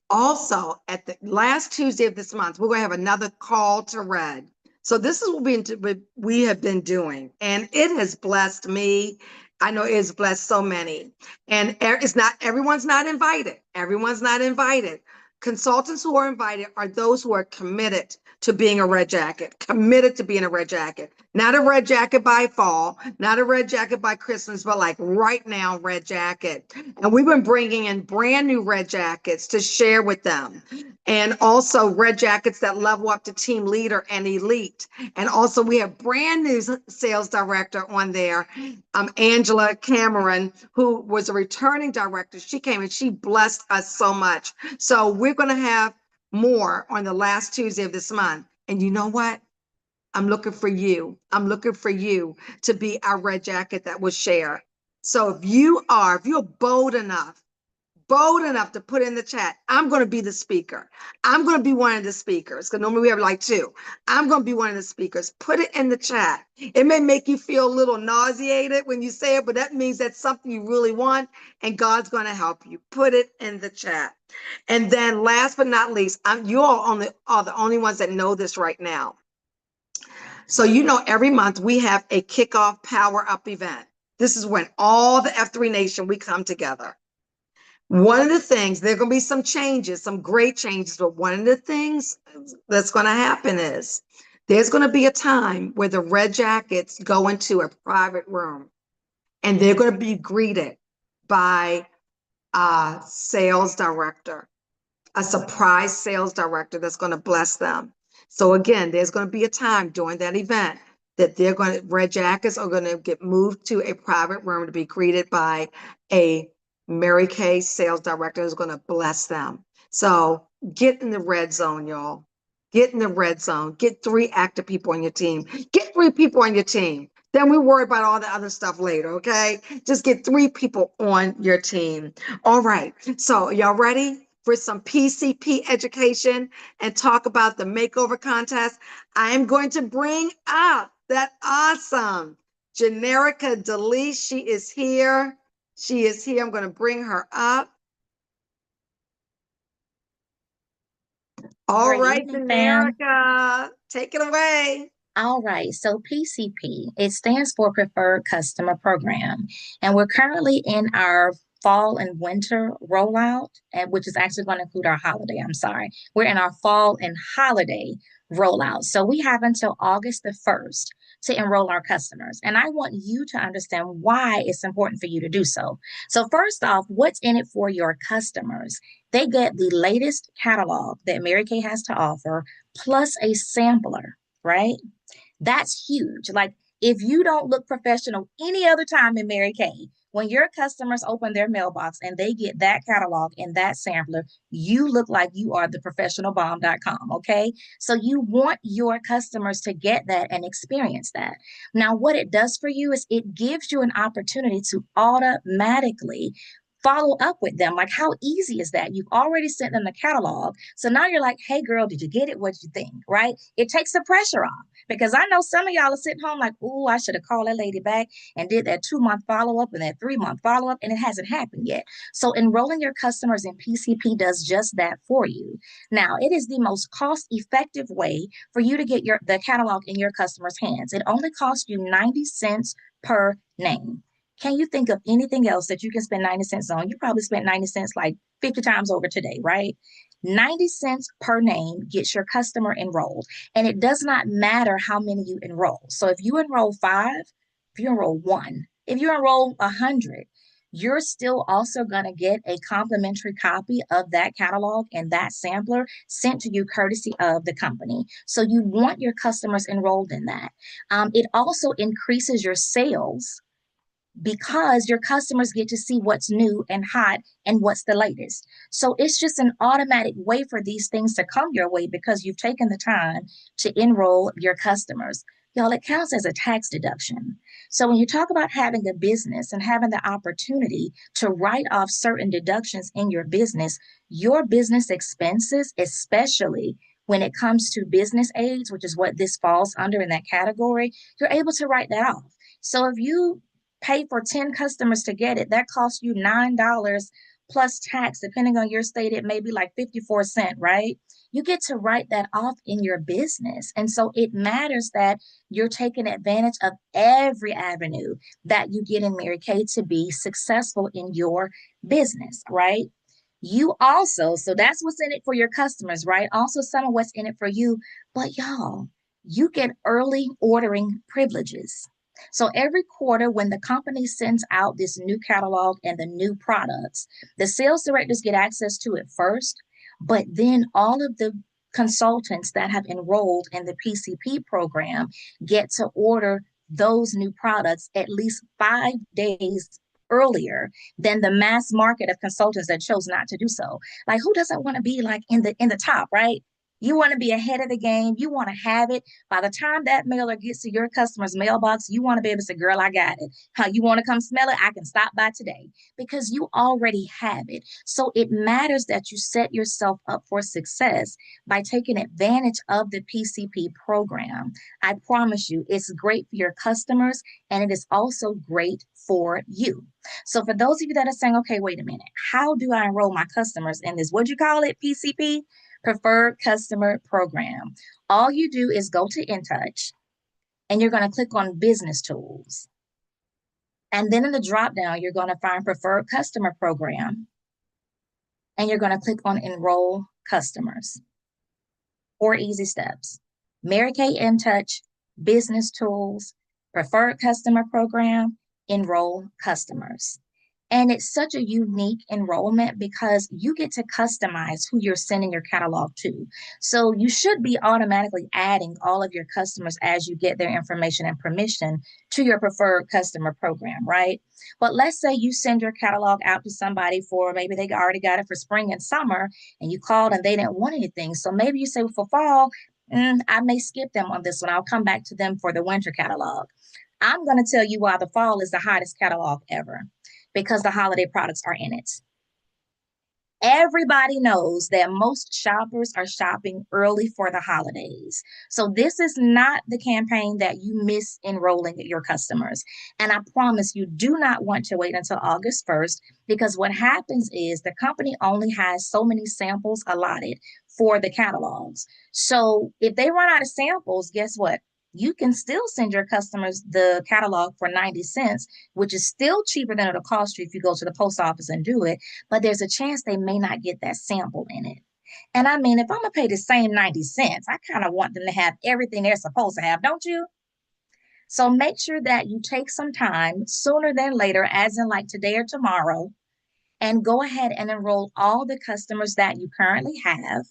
[SPEAKER 1] Also, at the last Tuesday of this month, we're going to have another call to Red. So this is what we have been doing, and it has blessed me. I know it has blessed so many. And it's not everyone's not invited. Everyone's not invited. Consultants who are invited are those who are committed to being a red jacket, committed to being a red jacket. Not a red jacket by fall, not a red jacket by Christmas, but like right now, red jacket. And we've been bringing in brand new red jackets to share with them. And also red jackets that level up to team leader and elite. And also we have brand new sales director on there, Angela Cameron, who was a returning director. She came and she blessed us so much. So we're going to have more on the last Tuesday of this month. And you know what? I'm looking for you. I'm looking for you to be our red jacket that will share. So if you're bold enough to put in the chat, I'm going to be the speaker. I'm going to be one of the speakers because normally we have like 2. I'm going to be one of the speakers. Put it in the chat. It may make you feel a little nauseated when you say it, but that means that's something you really want and God's going to help you. Put it in the chat. And then last but not least, you all are the only ones that know this right now. So, you know, every month we have a kickoff power up event. This is when all the F3 Nation, we come together. One of the things, there are going to be some changes, some great changes, but one of the things that's going to happen is there's going to be a time where the red jackets go into a private room and they're going to be greeted by a sales director, a surprise sales director that's going to bless them. So again, there's going to be a time during that event that red jackets are going to get moved to a private room to be greeted by a Mary Kay sales director who's going to bless them. So get in the red zone, y'all. Get in the red zone. Get 3 active people on your team. Get 3 people on your team. Then we worry about all the other stuff later, okay? Just get 3 people on your team. All right. So y'all ready for some PCP education and talk about the makeover contest? I am going to bring up that awesome Generica Delis. She is here. She is here. I'm going to bring her up. All
[SPEAKER 7] Great
[SPEAKER 1] right,
[SPEAKER 7] evening, fam.
[SPEAKER 1] Generica, take it away.
[SPEAKER 7] All right, so PCP, it stands for Preferred Customer Program, and we're currently in our fall and winter rollout, which is actually going to include our holiday. I'm sorry. We're in our fall and holiday rollout. So we have until August the 1st to enroll our customers. And I want you to understand why it's important for you to do so. So first off, what's in it for your customers? They get the latest catalog that Mary Kay has to offer, plus a sampler, right? That's huge. Like, if you don't look professional any other time in Mary Kay, when your customers open their mailbox and they get that catalog and that sampler, you look like you are the professionalbomb.com, okay? So you want your customers to get that and experience that. Now, what it does for you is it gives you an opportunity to automatically follow up with them. Like, how easy is that? You've already sent them the catalog. So now you're like, hey, girl, did you get it? What'd you think? Right? It takes the pressure off, because I know some of y'all are sitting home like, oh, I should have called that lady back and did that 2-month follow-up and that 3-month follow-up, and it hasn't happened yet. So enrolling your customers in PCP does just that for you. Now, it is the most cost-effective way for you to get the catalog in your customers' hands. It only costs you 90 cents per name. Can you think of anything else that you can spend 90 cents on? You probably spent 90 cents like 50 times over today, right? 90 cents per name gets your customer enrolled. And it does not matter how many you enroll. So if you enroll 5, if you enroll 1, if you enroll 100, you're still also going to get a complimentary copy of that catalog and that sampler sent to you courtesy of the company. So you want your customers enrolled in that. It also increases your sales, because your customers get to see what's new and hot and what's the latest. So it's just an automatic way for these things to come your way because you've taken the time to enroll your customers. Y'all, it counts as a tax deduction. So when you talk about having a business and having the opportunity to write off certain deductions in your business expenses, especially when it comes to business aids, which is what this falls under in that category, you're able to write that off. So if you pay for 10 customers to get it, that costs you $9 plus tax. Depending on your state, it may be like 54 cents, right? You get to write that off in your business. And so it matters that you're taking advantage of every avenue that you get in Mary Kay to be successful in your business, right? You also, so that's what's in it for your customers, right? Also, some of what's in it for you. But y'all, you get early ordering privileges. So every quarter, when the company sends out this new catalog and the new products, the sales directors get access to it first, but then all of the consultants that have enrolled in the PCP program get to order those new products at least 5 days earlier than the mass market of consultants that chose not to do so. Like, who doesn't want to be like in the top, right? You want to be ahead of the game. You want to have it. By the time that mailer gets to your customer's mailbox, you want to be able to say, girl, I got it. How you want to come smell it? I can stop by today, because you already have it. So it matters that you set yourself up for success by taking advantage of the PCP program. I promise you, it's great for your customers, and it is also great for you. So for those of you that are saying, okay, wait a minute, how do I enroll my customers in this? What'd you call it? PCP? Preferred Customer Program. All you do is go to InTouch and you're going to click on Business Tools. And then in the drop down, you're going to find Preferred Customer Program, and you're going to click on Enroll Customers. 4 easy steps. Mary Kay InTouch, Business Tools, Preferred Customer Program, Enroll Customers. And it's such a unique enrollment because you get to customize who you're sending your catalog to. So you should be automatically adding all of your customers as you get their information and permission to your preferred customer program, right? But let's say you send your catalog out to somebody for maybe they already got it for spring and summer, and you called and they didn't want anything. So maybe you say, well, for fall, I may skip them on this one. I'll come back to them for the winter catalog. I'm going to tell you why the fall is the hottest catalog ever, because the holiday products are in it. Everybody knows that most shoppers are shopping early for the holidays. So this is not the campaign that you miss enrolling your customers. And I promise you do not want to wait until August 1st, because what happens is the company only has so many samples allotted for the catalogs. So if they run out of samples, guess what? You can still send your customers the catalog for 90 cents, which is still cheaper than it'll cost you if you go to the post office and do it, but there's a chance they may not get that sample in it. And I mean, if I'm gonna pay the same 90 cents, I kind of want them to have everything they're supposed to have, don't you? So make sure that you take some time sooner than later, as in like today or tomorrow, and go ahead and enroll all the customers that you currently have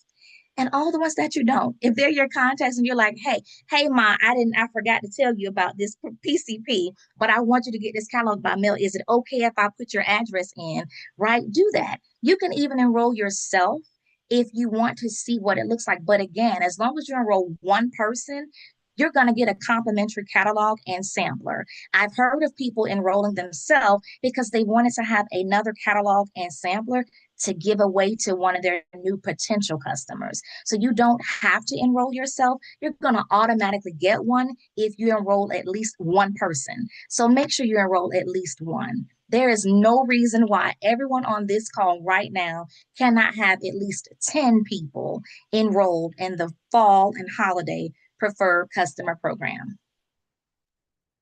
[SPEAKER 7] and all the ones that you don't. If they're your contacts and you're like, hey, Ma, I forgot to tell you about this PCP, but I want you to get this catalog by mail. Is it okay if I put your address in, right? Do that. You can even enroll yourself if you want to see what it looks like. But again, as long as you enroll one person, you're going to get a complimentary catalog and sampler. I've heard of people enrolling themselves because they wanted to have another catalog and sampler to give away to one of their new potential customers. So you don't have to enroll yourself. You're going to automatically get one if you enroll at least one person. So make sure you enroll at least one. There is no reason why everyone on this call right now cannot have at least 10 people enrolled in the fall and holiday preferred customer program.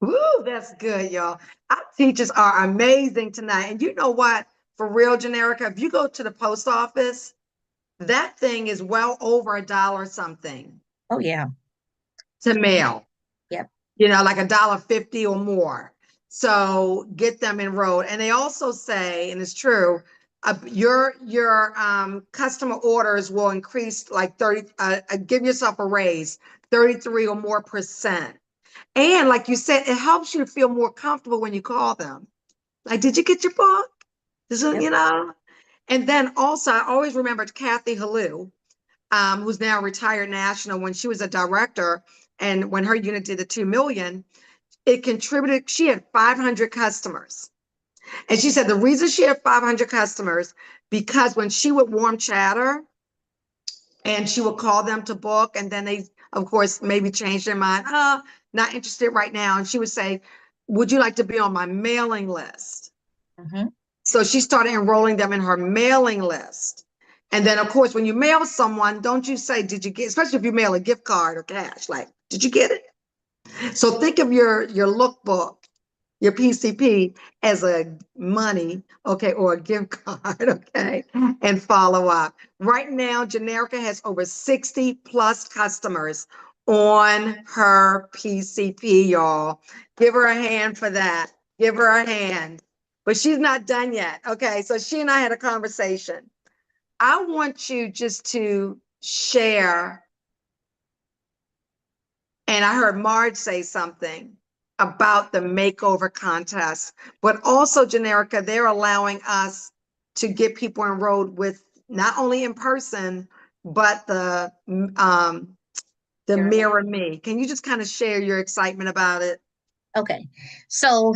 [SPEAKER 1] Ooh, that's good, y'all. Our teachers are amazing tonight. And you know what? For real, Generica, if you go to the post office, that thing is well over $1 something
[SPEAKER 7] Oh, yeah.
[SPEAKER 1] to mail.
[SPEAKER 7] Yep.
[SPEAKER 1] You know, like $1.50 or more. So get them enrolled. And they also say, and it's true, your customer orders will increase like 30, give yourself a raise, 33 or more %. And like you said, it helps you to feel more comfortable when you call them. Like, did you get your book?
[SPEAKER 7] Yep.
[SPEAKER 1] You know? And then also, I always remembered Kathy Halou, who's now retired national, when she was a director and when her unit did the 2 million, it contributed, she had 500 customers. And she said the reason she had 500 customers, because when she would warm chatter and she would call them to book, and then they, of course, maybe change their mind, not interested right now. And she would say, would you like to be on my mailing list?
[SPEAKER 7] Mm-hmm.
[SPEAKER 1] So she started enrolling them in her mailing list. And then, of course, when you mail someone, don't you say, did you get, especially if you mail a gift card or cash, like, did you get it? So think of your lookbook, your PCP, as a money, okay, or a gift card, okay, and follow up. Right now, Generica has over 60 plus customers on her PCP, y'all. Give her a hand for that. Give her a hand. But she's not done yet. Okay, so she and I had a conversation. I want you just to share, and I heard Marge say something about the makeover contest, but also, Generica, they're allowing us to get people enrolled with not only in person, but the Mirror Me. Can you just kind of share your excitement about it?
[SPEAKER 7] Okay, so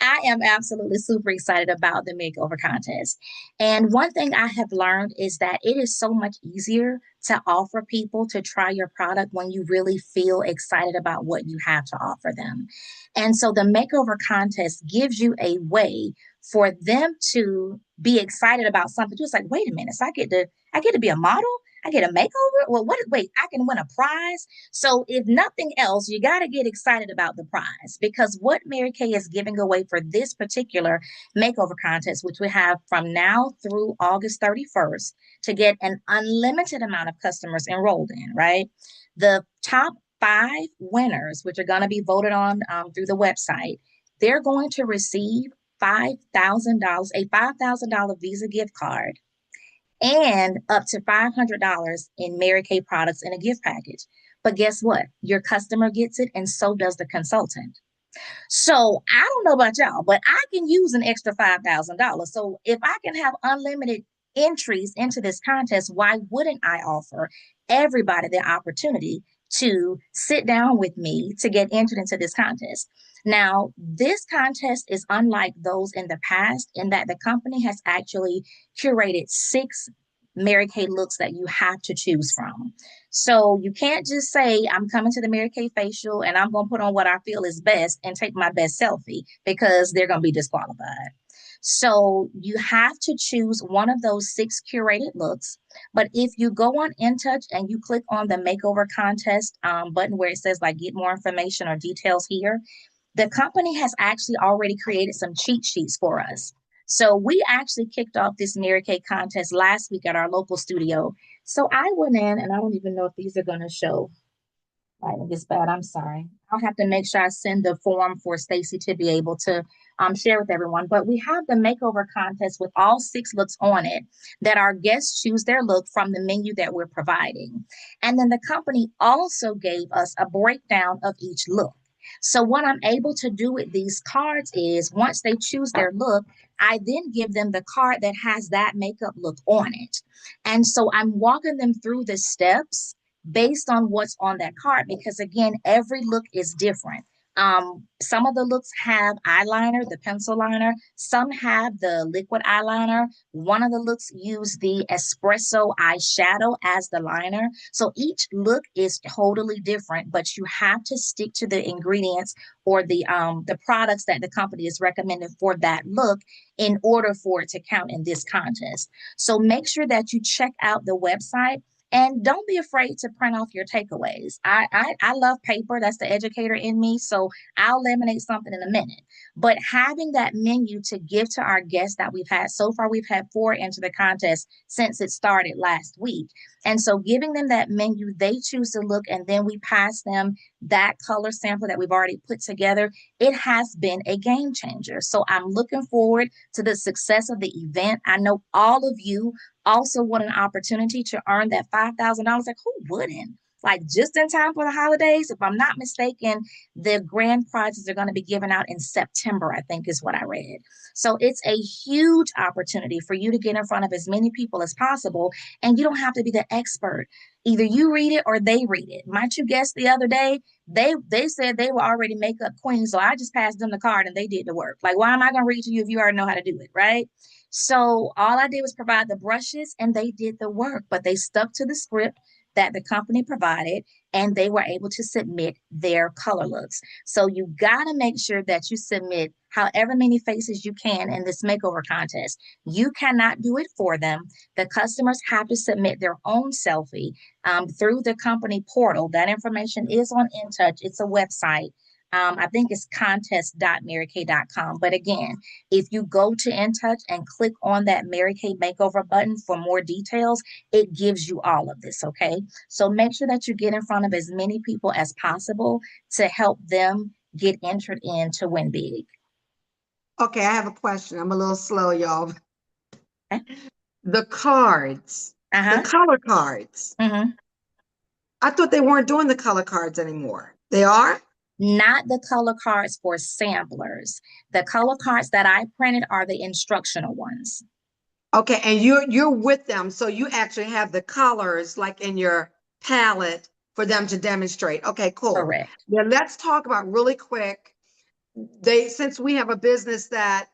[SPEAKER 7] I am absolutely super excited about the makeover contest. And one thing I have learned is that it is so much easier to offer people to try your product when you really feel excited about what you have to offer them. And so the makeover contest gives you a way for them to be excited about something. It's like, wait a minute, so I get to be a model? I get a makeover? Well, wait, I can win a prize? So if nothing else, you got to get excited about the prize, because what Mary Kay is giving away for this particular makeover contest, which we have from now through August 31st, to get an unlimited amount of customers enrolled in, right? The top 5 winners, which are going to be voted on through the website, they're going to receive $5,000, a $5,000 Visa gift card, and up to $500 in Mary Kay products in a gift package. But guess what? Your customer gets it, and so does the consultant. So I don't know about y'all, but I can use an extra $5,000. So if I can have unlimited entries into this contest, why wouldn't I offer everybody the opportunity to sit down with me to get entered into this contest? Now, this contest is unlike those in the past in that the company has actually curated 6 Mary Kay looks that you have to choose from. So you can't just say, I'm coming to the Mary Kay facial and I'm going to put on what I feel is best and take my best selfie, because they're going to be disqualified. So you have to choose one of those 6 curated looks. But if you go on InTouch and you click on the makeover contest button where it says like get more information or details here, the company has actually already created some cheat sheets for us. So we actually kicked off this Mary Kay contest last week at our local studio. So I went in, and I don't even know if these are going to show. Lighting is bad. I'm sorry. I'll have to make sure I send the form for Stacey to be able to share with everyone. But we have the makeover contest with all 6 looks on it that our guests choose their look from the menu that we're providing. And then the company also gave us a breakdown of each look. So what I'm able to do with these cards is once they choose their look, I then give them the card that has that makeup look on it. And so I'm walking them through the steps based on what's on that card, because again, every look is different. Some of the looks have eyeliner, the pencil liner. Some have the liquid eyeliner. One of the looks use the espresso eyeshadow as the liner. So each look is totally different, but you have to stick to the ingredients or the products that the company is recommending for that look in order for it to count in this contest. So make sure that you check out the website. And don't be afraid to print off your takeaways. I love paper. That's the educator in me. So I'll laminate something in a minute. But having that menu to give to our guests that we've had so far, we've had 4 enter the contest since it started last week. And so giving them that menu, they choose to look, and then we pass them that color sample that we've already put together. It has been a game changer. So I'm looking forward to the success of the event. I know all of you also want an opportunity to earn that $5,000. Like, who wouldn't? Like, just in time for the holidays. If I'm not mistaken, the grand prizes are going to be given out in September, I think is what I read. So it's a huge opportunity for you to get in front of as many people as possible. And you don't have to be the expert. Either you read it or they read it. My 2 guests the other day, they said they were already makeup queens. So I just passed them the card and they did the work. Like, why am I going to read to you if you already know how to do it, right? So all I did was provide the brushes and they did the work, but they stuck to the script that the company provided and they were able to submit their color looks. So you got to make sure that you submit however many faces you can in this makeover contest. You cannot do it for them. The customers have to submit their own selfie through the company portal. That information is on InTouch. It's a website. I think it's contest.marykay.com. But again, if you go to InTouch and click on that Mary Kay Makeover button for more details, it gives you all of this, okay? So make sure that you get in front of as many people as possible to help them get entered in to win big.
[SPEAKER 1] Okay, I have a question. I'm a little slow, y'all.
[SPEAKER 7] Okay.
[SPEAKER 1] The cards, the color cards.
[SPEAKER 7] Mm-hmm.
[SPEAKER 1] I thought they weren't doing the color cards anymore. They are?
[SPEAKER 7] Not the color cards for samplers. The color cards that I printed are the instructional ones.
[SPEAKER 1] Okay, and you're with them, so you actually have the colors like in your palette for them to demonstrate. Okay, cool.
[SPEAKER 7] Correct.
[SPEAKER 1] Now let's talk about really quick. Since we have a business that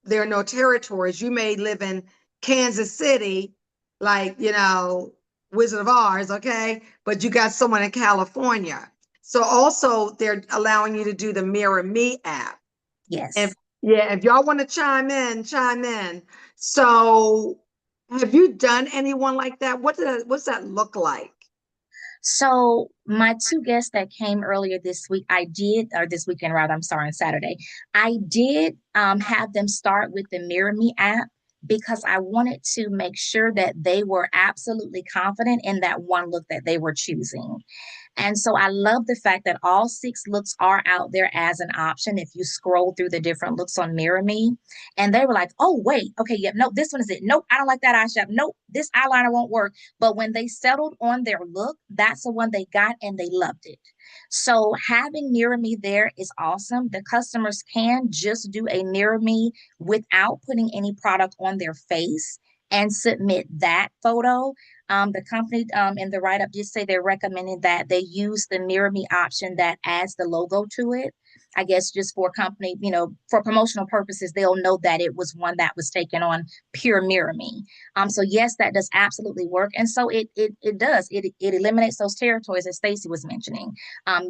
[SPEAKER 1] there are no territories, you may live in Kansas City, like, Wizard of Oz, okay? But you got someone in California. So also they're allowing you to do the Mirror Me app.
[SPEAKER 7] Yes.
[SPEAKER 1] If y'all want to chime in, chime in. So have you done anyone like that? What's that look like?
[SPEAKER 7] So my 2 guests that came earlier this week, or this weekend rather, I'm sorry, on Saturday, I did have them start with the Mirror Me app because I wanted to make sure that they were absolutely confident in that one look that they were choosing. And so I love the fact that all 6 looks are out there as an option if you scroll through the different looks on Mirror Me. And they were like, oh, wait, okay, yep, no, this one is it. Nope, I don't like that eyeshadow. Nope, this eyeliner won't work. But when they settled on their look, that's the one they got and they loved it. So having Mirror Me there is awesome. The customers can just do a Mirror Me without putting any product on their face and submit that photo. The company in the write-up did say they're recommending that they use the Mirror Me option that adds the logo to it. I guess just for company, for promotional purposes, they'll know that it was one that was taken on pure Mirror Me. So yes, that does absolutely work. And so it does. It eliminates those territories that Stacey was mentioning.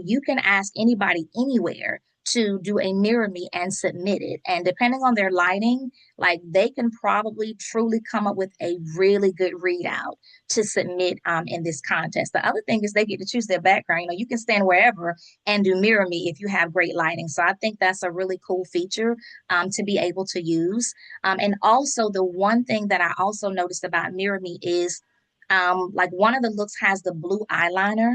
[SPEAKER 7] You can ask anybody anywhere to do a Mirror Me and submit it. And depending on their lighting, like they can probably truly come up with a really good readout to submit in this contest. The other thing is they get to choose their background. You can stand wherever and do Mirror Me if you have great lighting. So I think that's a really cool feature to be able to use. And also the one thing that I also noticed about Mirror Me is like one of the looks has the blue eyeliner.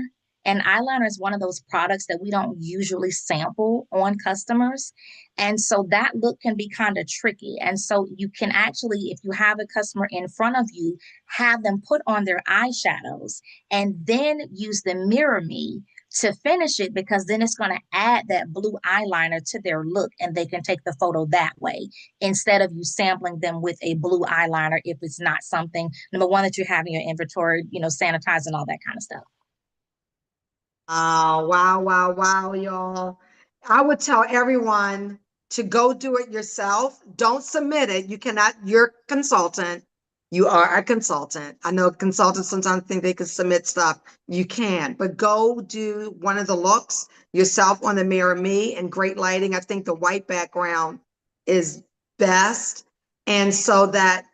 [SPEAKER 7] And eyeliner is one of those products that we don't usually sample on customers. And so that look can be kind of tricky. And so you can actually, if you have a customer in front of you, have them put on their eyeshadows and then use the Mirror Me to finish it, because then it's going to add that blue eyeliner to their look and they can take the photo that way instead of you sampling them with a blue eyeliner if it's not something, number one, that you have in your inventory, sanitizing, all that kind of stuff.
[SPEAKER 1] Oh, wow, wow, wow, y'all. I would tell everyone to go do it yourself. Don't submit it. You cannot, you're a consultant. You are a consultant. I know consultants sometimes think they can submit stuff. You can, but go do one of the looks yourself on the Mirror Me and great lighting. I think the white background is best. And so that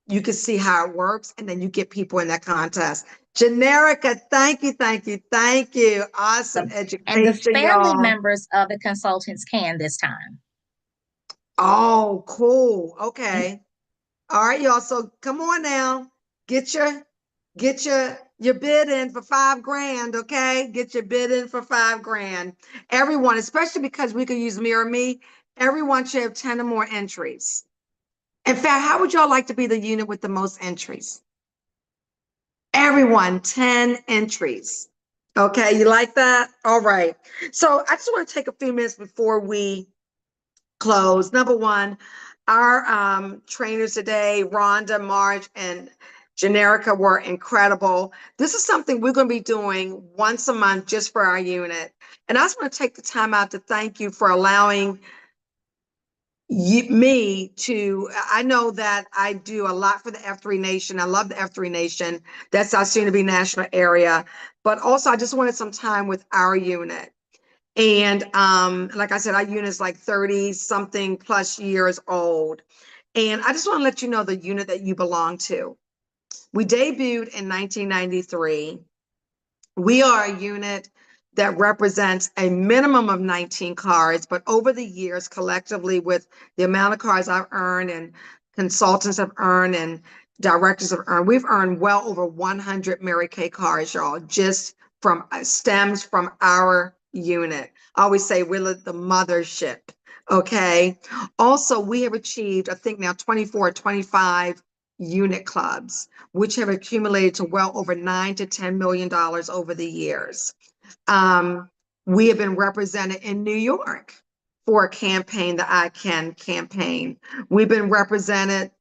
[SPEAKER 1] you can see how it works, and then you get people in that contest. Generica, thank you, thank you, thank you. Awesome
[SPEAKER 7] And the
[SPEAKER 1] education,
[SPEAKER 7] family
[SPEAKER 1] y'all.
[SPEAKER 7] members of the consultants can this time.
[SPEAKER 1] Oh, cool. Okay. All right, y'all. So come on now. Get your bid in for $5,000. Okay. Get your bid in for $5,000. Everyone, especially because we could use Mirror Me, everyone should have 10 or more entries. In fact, how would y'all like to be the unit with the most entries? Everyone, 10 entries. Okay, you like that? All right. So I just want to take a few minutes before we close. Number one, our trainers today, Rhonda, Marge, and Generica, were incredible. This is something we're going to be doing once a month just for our unit. And I just want to take the time out to thank you for allowing me to, I know that I do a lot for the F3 Nation. I love the F3 Nation. That's our soon to be national area. But also I just wanted some time with our unit. And like I said, our unit is like 30 something plus years old. And I just want to let you know the unit that you belong to. We debuted in 1993. We are a unit that represents a minimum of 19 cars, but over the years, collectively, with the amount of cars I've earned and consultants have earned and directors have earned, we've earned well over 100 Mary Kay cars, y'all, just from stems from our unit. I always say we're the mothership, okay? Also, we have achieved, I think now 24, 25 unit clubs, which have accumulated to well over $9 to $10 million over the years. We have been represented in New York for a campaign, the I Can campaign. We've been represented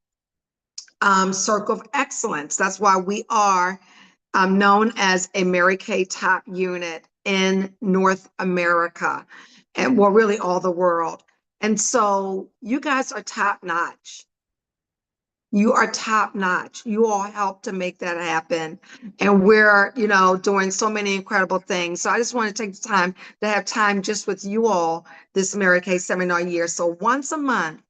[SPEAKER 1] Circle of Excellence. That's why we are known as a Mary Kay top unit in North America, and well, really all the world. And so you guys are top notch. You are top notch. You all helped to make that happen. And we're, doing so many incredible things. So I just want to take the time to have time just with you all this Mary Kay seminar year. So once a month,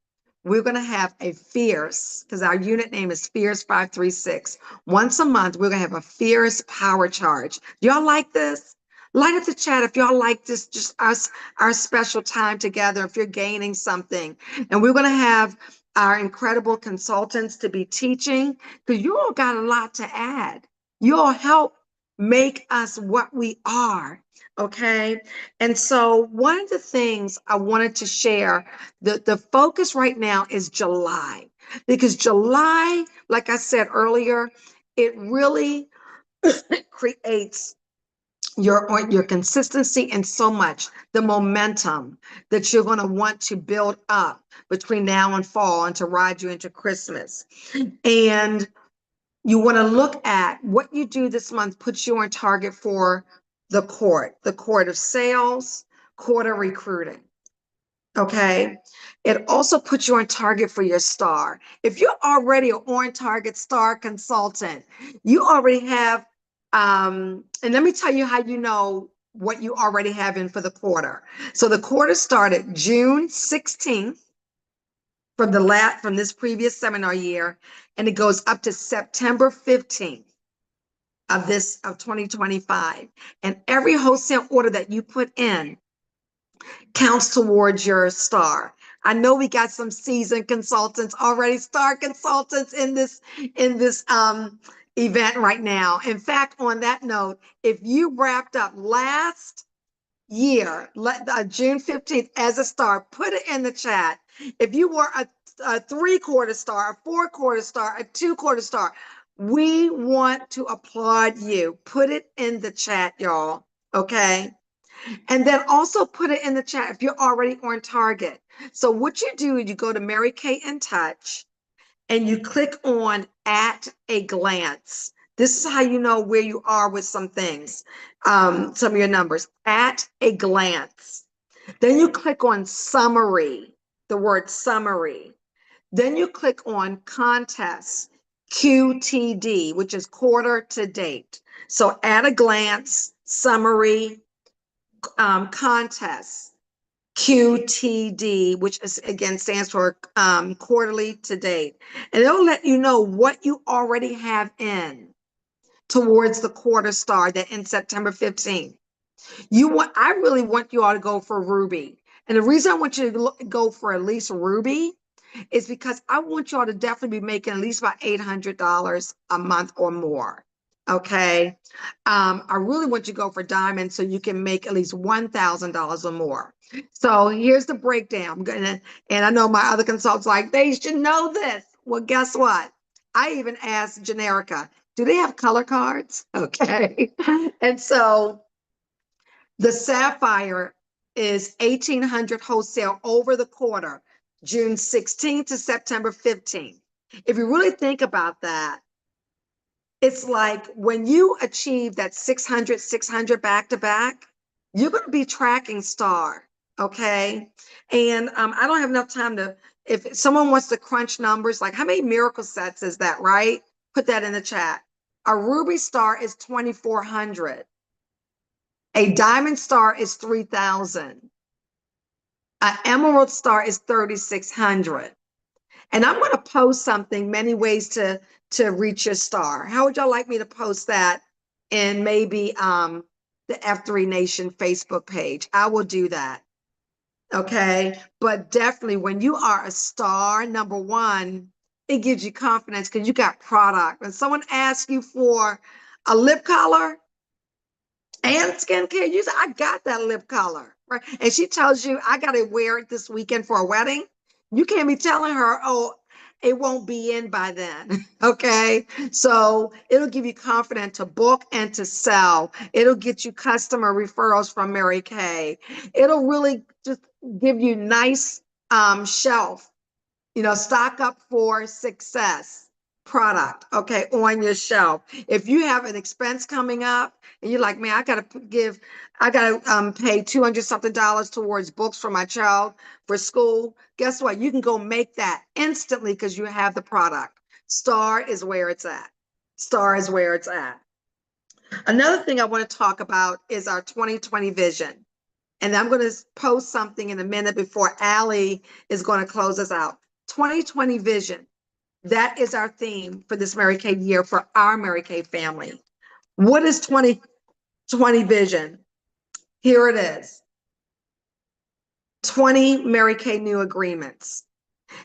[SPEAKER 1] we're going to have a fierce, because our unit name is Fierce 536. Once a month, we're going to have a fierce power charge. Do y'all like this? Light up the chat if y'all like this, just us, our special time together, if you're gaining something. And we're going to have our incredible consultants to be teaching, because you all got a lot to add. You all help make us what we are. Okay. And so one of the things I wanted to share, the focus right now is July, because July, like I said earlier, it really creates your consistency and so much the momentum that you're going to want to build up between now and fall and to ride you into Christmas. And you want to look at what you do this month puts you on target for the court of sales, court of recruiting. Okay. It also puts you on target for your star. If you're already an on target star consultant, you already have, and let me tell you how you know what you already have in for the quarter. So the quarter started June 16th from this previous seminar year, and it goes up to September 15th of 2025. And every wholesale order that you put in counts towards your star. I know we got some seasoned consultants already, star consultants in this event right now. In fact, on that note, if you wrapped up last year, June 15th as a star, put it in the chat. If you were a 3/4 star, a 4/4 star, a 2/4 star, we want to applaud you. Put it in the chat, y'all. Okay. And then also put it in the chat if you're already on target. So what you do is you go to Mary Kay in Touch and you click on At a Glance. This is how you know where you are with some things, some of your numbers. At a glance. Then you click on Summary, the word Summary. Then you click on Contest, QTD, which is quarter to date. So at a glance, Summary, Contest, QTD, which is again stands for quarterly to date. And it'll let you know what you already have in towards the quarter star that in September 15th. I really want you all to go for Ruby. And the reason I want you to go for at least Ruby is because I want y'all to definitely be making at least about $800 a month or more. Okay. I really want you to go for Diamond so you can make at least $1,000 or more. So here's the breakdown. And I know my other consultants like, they should know this. Well, guess what? I even asked Generica, do they have color cards? Okay. And so the Sapphire is 1,800 wholesale over the quarter, June 16th to September 15th. If you really think about that, it's like when you achieve that 600 back to back, you're going to be tracking star. Okay. And I don't have enough time if someone wants to crunch numbers, like how many miracle sets is that, right? Put that in the chat. A ruby star is 2,400. A diamond star is 3,000. An emerald star is 3,600. And I'm going to post something, many ways to reach your star. How would y'all like me to post that in maybe the F3 Nation Facebook page? I will do that. Okay. But definitely when you are a star, number one, it gives you confidence because you got product. When someone asks you for a lip color and skincare, you say, I got that lip color. Right. And she tells you, I got to wear it this weekend for a wedding. You can't be telling her, oh, it won't be in by then. Okay. So it'll give you confidence to book and to sell. It'll get you customer referrals from Mary Kay. It'll really just give you nice shelf, stock up for success product, okay, on your shelf. If you have an expense coming up and you're like, man, I gotta pay $200 something towards books for my child for school, guess what? You can go make that instantly because you have the product. Star is where it's at. Star is where it's at. Another thing I want to talk about is our 2020 vision. And I'm going to post something in a minute before Allie is going to close us out. 2020 vision. That is our theme for this Mary Kay year for our Mary Kay family. What is 2020 vision? Here it is. 20 Mary Kay new agreements.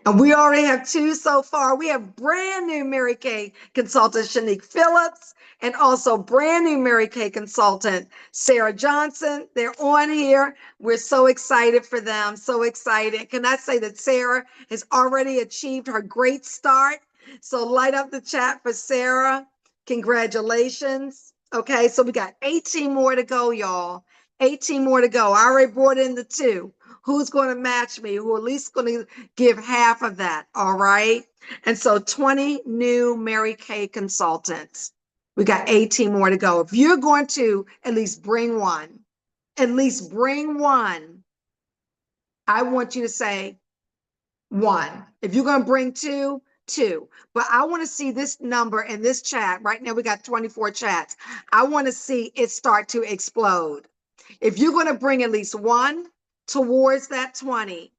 [SPEAKER 1] And we already have 2 so far. We have brand new Mary Kay consultant Shanique Phillips and also brand new Mary Kay consultant Sarah Johnson. They're on here. We're so excited for them. So excited. Can I say that Sarah has already achieved her great start? So light up the chat for Sarah. Congratulations. Okay, so we got 18 more to go, y'all. 18 more to go. I already brought in the 2. Who's going to match me? Who at least going to give half of that? All right. And so 20 new Mary Kay consultants. We got 18 more to go. If you're going to at least bring one, I want you to say 1. If you're going to bring 2, 2. But I want to see this number in this chat. Right now, we got 24 chats. I want to see it start to explode. If you're going to bring at least 1 towards that 20,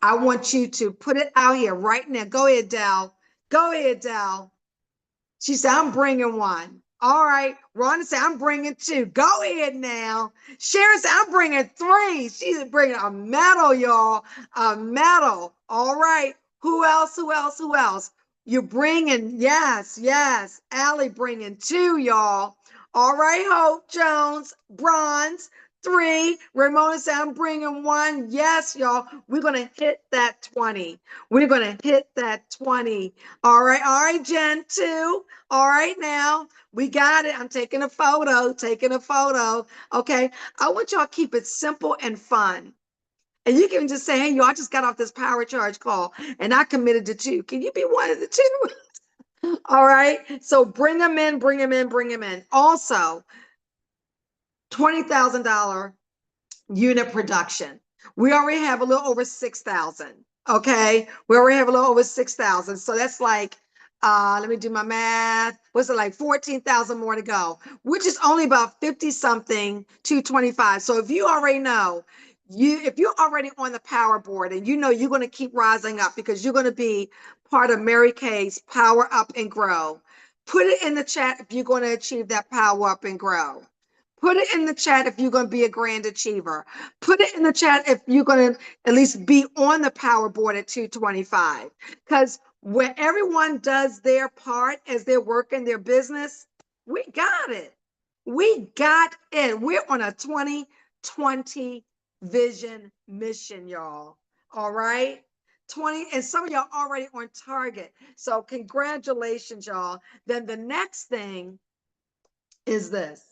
[SPEAKER 1] I want you to put it out here right now. Go ahead, Dell. Go ahead, Dell. She said, I'm bringing 1. All right. Rhonda said, I'm bringing 2. Go ahead now. Sharon said, I'm bringing 3. She's bringing a medal, y'all. A medal. All right. Who else? Who else? Who else? You're bringing, yes, yes. Allie bringing 2, y'all. All right, Hope Jones, bronze. 3. Ramona said, I'm bringing 1. Yes, y'all. We're going to hit that 20. We're going to hit that 20. All right, Jen, 2. All right, now we got it. I'm taking a photo, Okay, I want y'all to keep it simple and fun. And you can just say, hey, y'all, I just got off this power charge call and I committed to 2. Can you be one of the 2? All right, so bring them in, bring them in, bring them in. Also, $20,000 unit production. We already have a little over 6,000. Okay, we already have a little over 6,000. So that's like, let me do my math. What's it like? 14,000 more to go, which is only about 50 something to 25. So if you already know, if you're already on the power board and you know you're going to keep rising up because you're going to be part of Mary Kay's Power Up and Grow, put it in the chat if you're going to achieve that power up and grow. Put it in the chat if you're going to be a grand achiever. Put it in the chat if you're going to at least be on the power board at 225. Because when everyone does their part as they're working their business, we got it. We got it. We're on a 2020 vision mission, y'all. All right. 20, and some of y'all already on target. So congratulations, y'all. Then the next thing is this.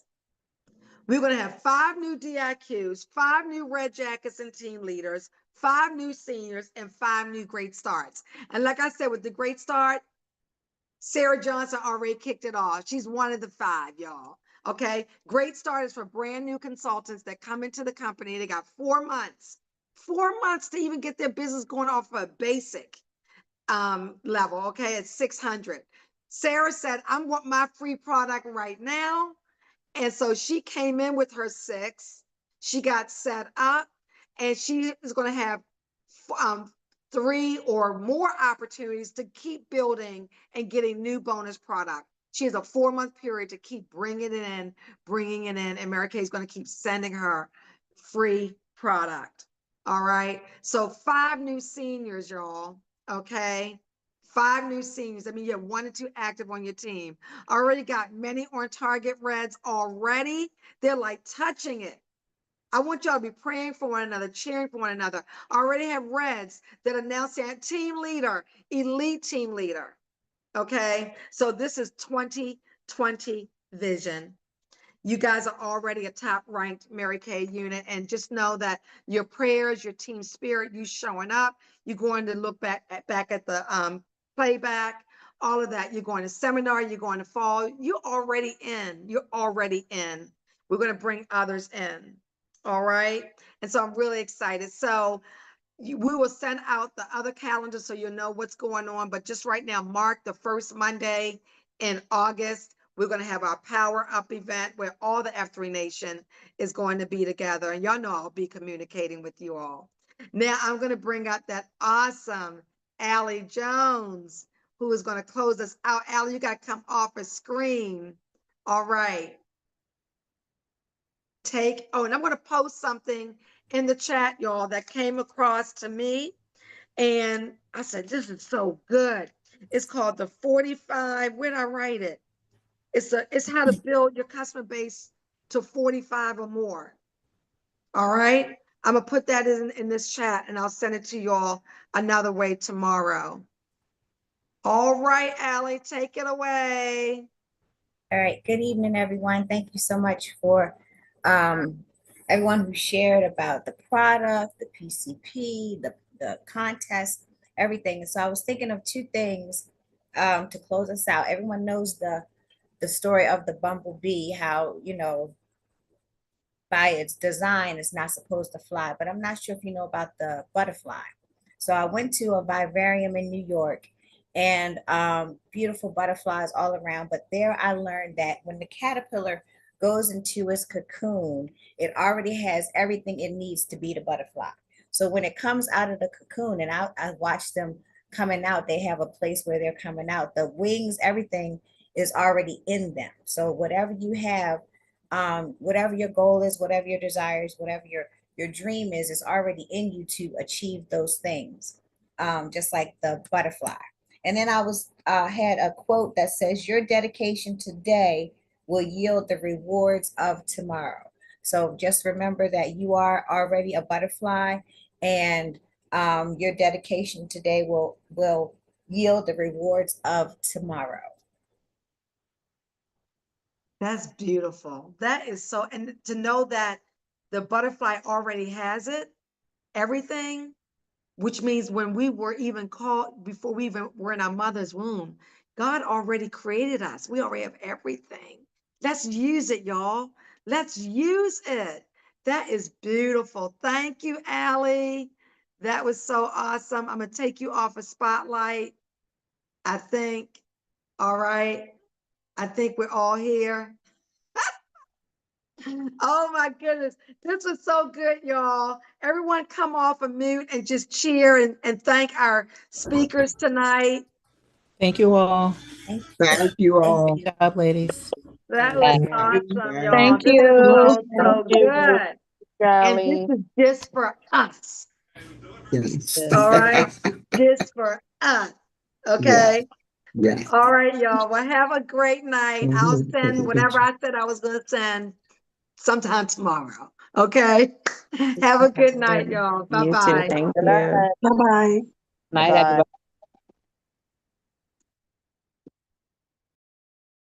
[SPEAKER 1] We're going to have 5 new DIQs, 5 new red jackets and team leaders, 5 new seniors, and 5 new great starts. And like I said, with the great start, Sarah Johnson already kicked it off. She's one of the 5, y'all. Okay. Great start is for brand new consultants that come into the company. They got 4 months to even get their business going off of a basic level. Okay. It's 600. Sarah said, I want my free product right now. And so she came in with her 6. She got set up and she is going to have 3 or more opportunities to keep building and getting new bonus product. She has a 4-month period to keep bringing it in, and Mary Kay is going to keep sending her free product. All right. So 5 new seniors, y'all. Okay. 5 new seniors. I mean, you have 1 or 2 active on your team. Already got many on target reds already. They're like touching it. I want y'all to be praying for one another, cheering for one another. I already have reds that announced that team leader, elite team leader. Okay. So this is 2020 vision. You guys are already a top ranked Mary Kay unit, and just know that your prayers, your team spirit, you showing up, you're going to look back at the playback, all of that. You're going to seminar, you're going to fall. You're already in. We're going to bring others in. All right. And so I'm really excited. So we will send out the other calendar so you'll know what's going on. But just right now, mark the first Monday in August. We're going to have our Power Up event where all the F3 Nation is going to be together. And y'all know I'll be communicating with you all. Now I'm going to bring up that awesome Allie Jones, who is going to close us out. Allie, you got to come off a screen. All right. And I'm going to post something in the chat, y'all, that came across to me. And I said, this is so good. It's called the 45. Where did I write it? It's how to build your customer base to 45 or more. All right. I'm gonna put that in this chat and I'll send it to y'all another way tomorrow. All right, Allie, take it away.
[SPEAKER 8] All right, good evening, everyone. Thank you so much for everyone who shared about the product, the PCP, the contest, everything. So I was thinking of two things to close us out. Everyone knows the story of the bumblebee, how, you know, by its design, it's not supposed to fly, but I'm not sure if you know about the butterfly. So I went to a vivarium in New York and beautiful butterflies all around. But there I learned that when the caterpillar goes into its cocoon, it already has everything it needs to be the butterfly. So when it comes out of the cocoon, and I watch them coming out, they have a place where they're coming out. The wings, everything is already in them. So whatever you have, whatever your goal is, whatever your desires, whatever your dream is already in you to achieve those things. Just like the butterfly. And then I was had a quote that says, "Your dedication today will yield the rewards of tomorrow." So just remember that you are already a butterfly, and your dedication today will yield the rewards of tomorrow.
[SPEAKER 1] That's beautiful. That is so, and to know that the butterfly already has it, everything, which means when we were even called, before we even were in our mother's womb, God already created us. We already have everything. Let's use it, y'all. Let's use it. That is beautiful. Thank you, Allie. That was so awesome. I'm going to take you off a spotlight, I think. All right. I think we're all here. Oh my goodness. This was so good, y'all. Everyone come off of mute and just cheer and thank our speakers tonight.
[SPEAKER 6] Thank you all.
[SPEAKER 9] Thank you all.
[SPEAKER 6] Good job, ladies.
[SPEAKER 1] That was
[SPEAKER 9] Thank you.
[SPEAKER 1] awesome, y'all.
[SPEAKER 3] Thank
[SPEAKER 1] This was
[SPEAKER 3] you.
[SPEAKER 1] so, so
[SPEAKER 3] Thank you,
[SPEAKER 1] good. And this
[SPEAKER 3] Charlie.
[SPEAKER 1] is just for us.
[SPEAKER 9] Yes.
[SPEAKER 1] All right. Just for us.
[SPEAKER 9] Yeah.
[SPEAKER 1] Okay.
[SPEAKER 9] Yeah.
[SPEAKER 1] All right, y'all. Well, have a great night. I'll send whatever I said I was going to send sometime tomorrow. Okay. Have a good night, y'all.
[SPEAKER 3] You too.
[SPEAKER 1] Bye-bye.
[SPEAKER 3] Thank
[SPEAKER 4] Good
[SPEAKER 3] you.
[SPEAKER 4] night.
[SPEAKER 9] Bye-bye.
[SPEAKER 3] Night,
[SPEAKER 4] Bye.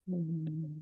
[SPEAKER 3] everybody.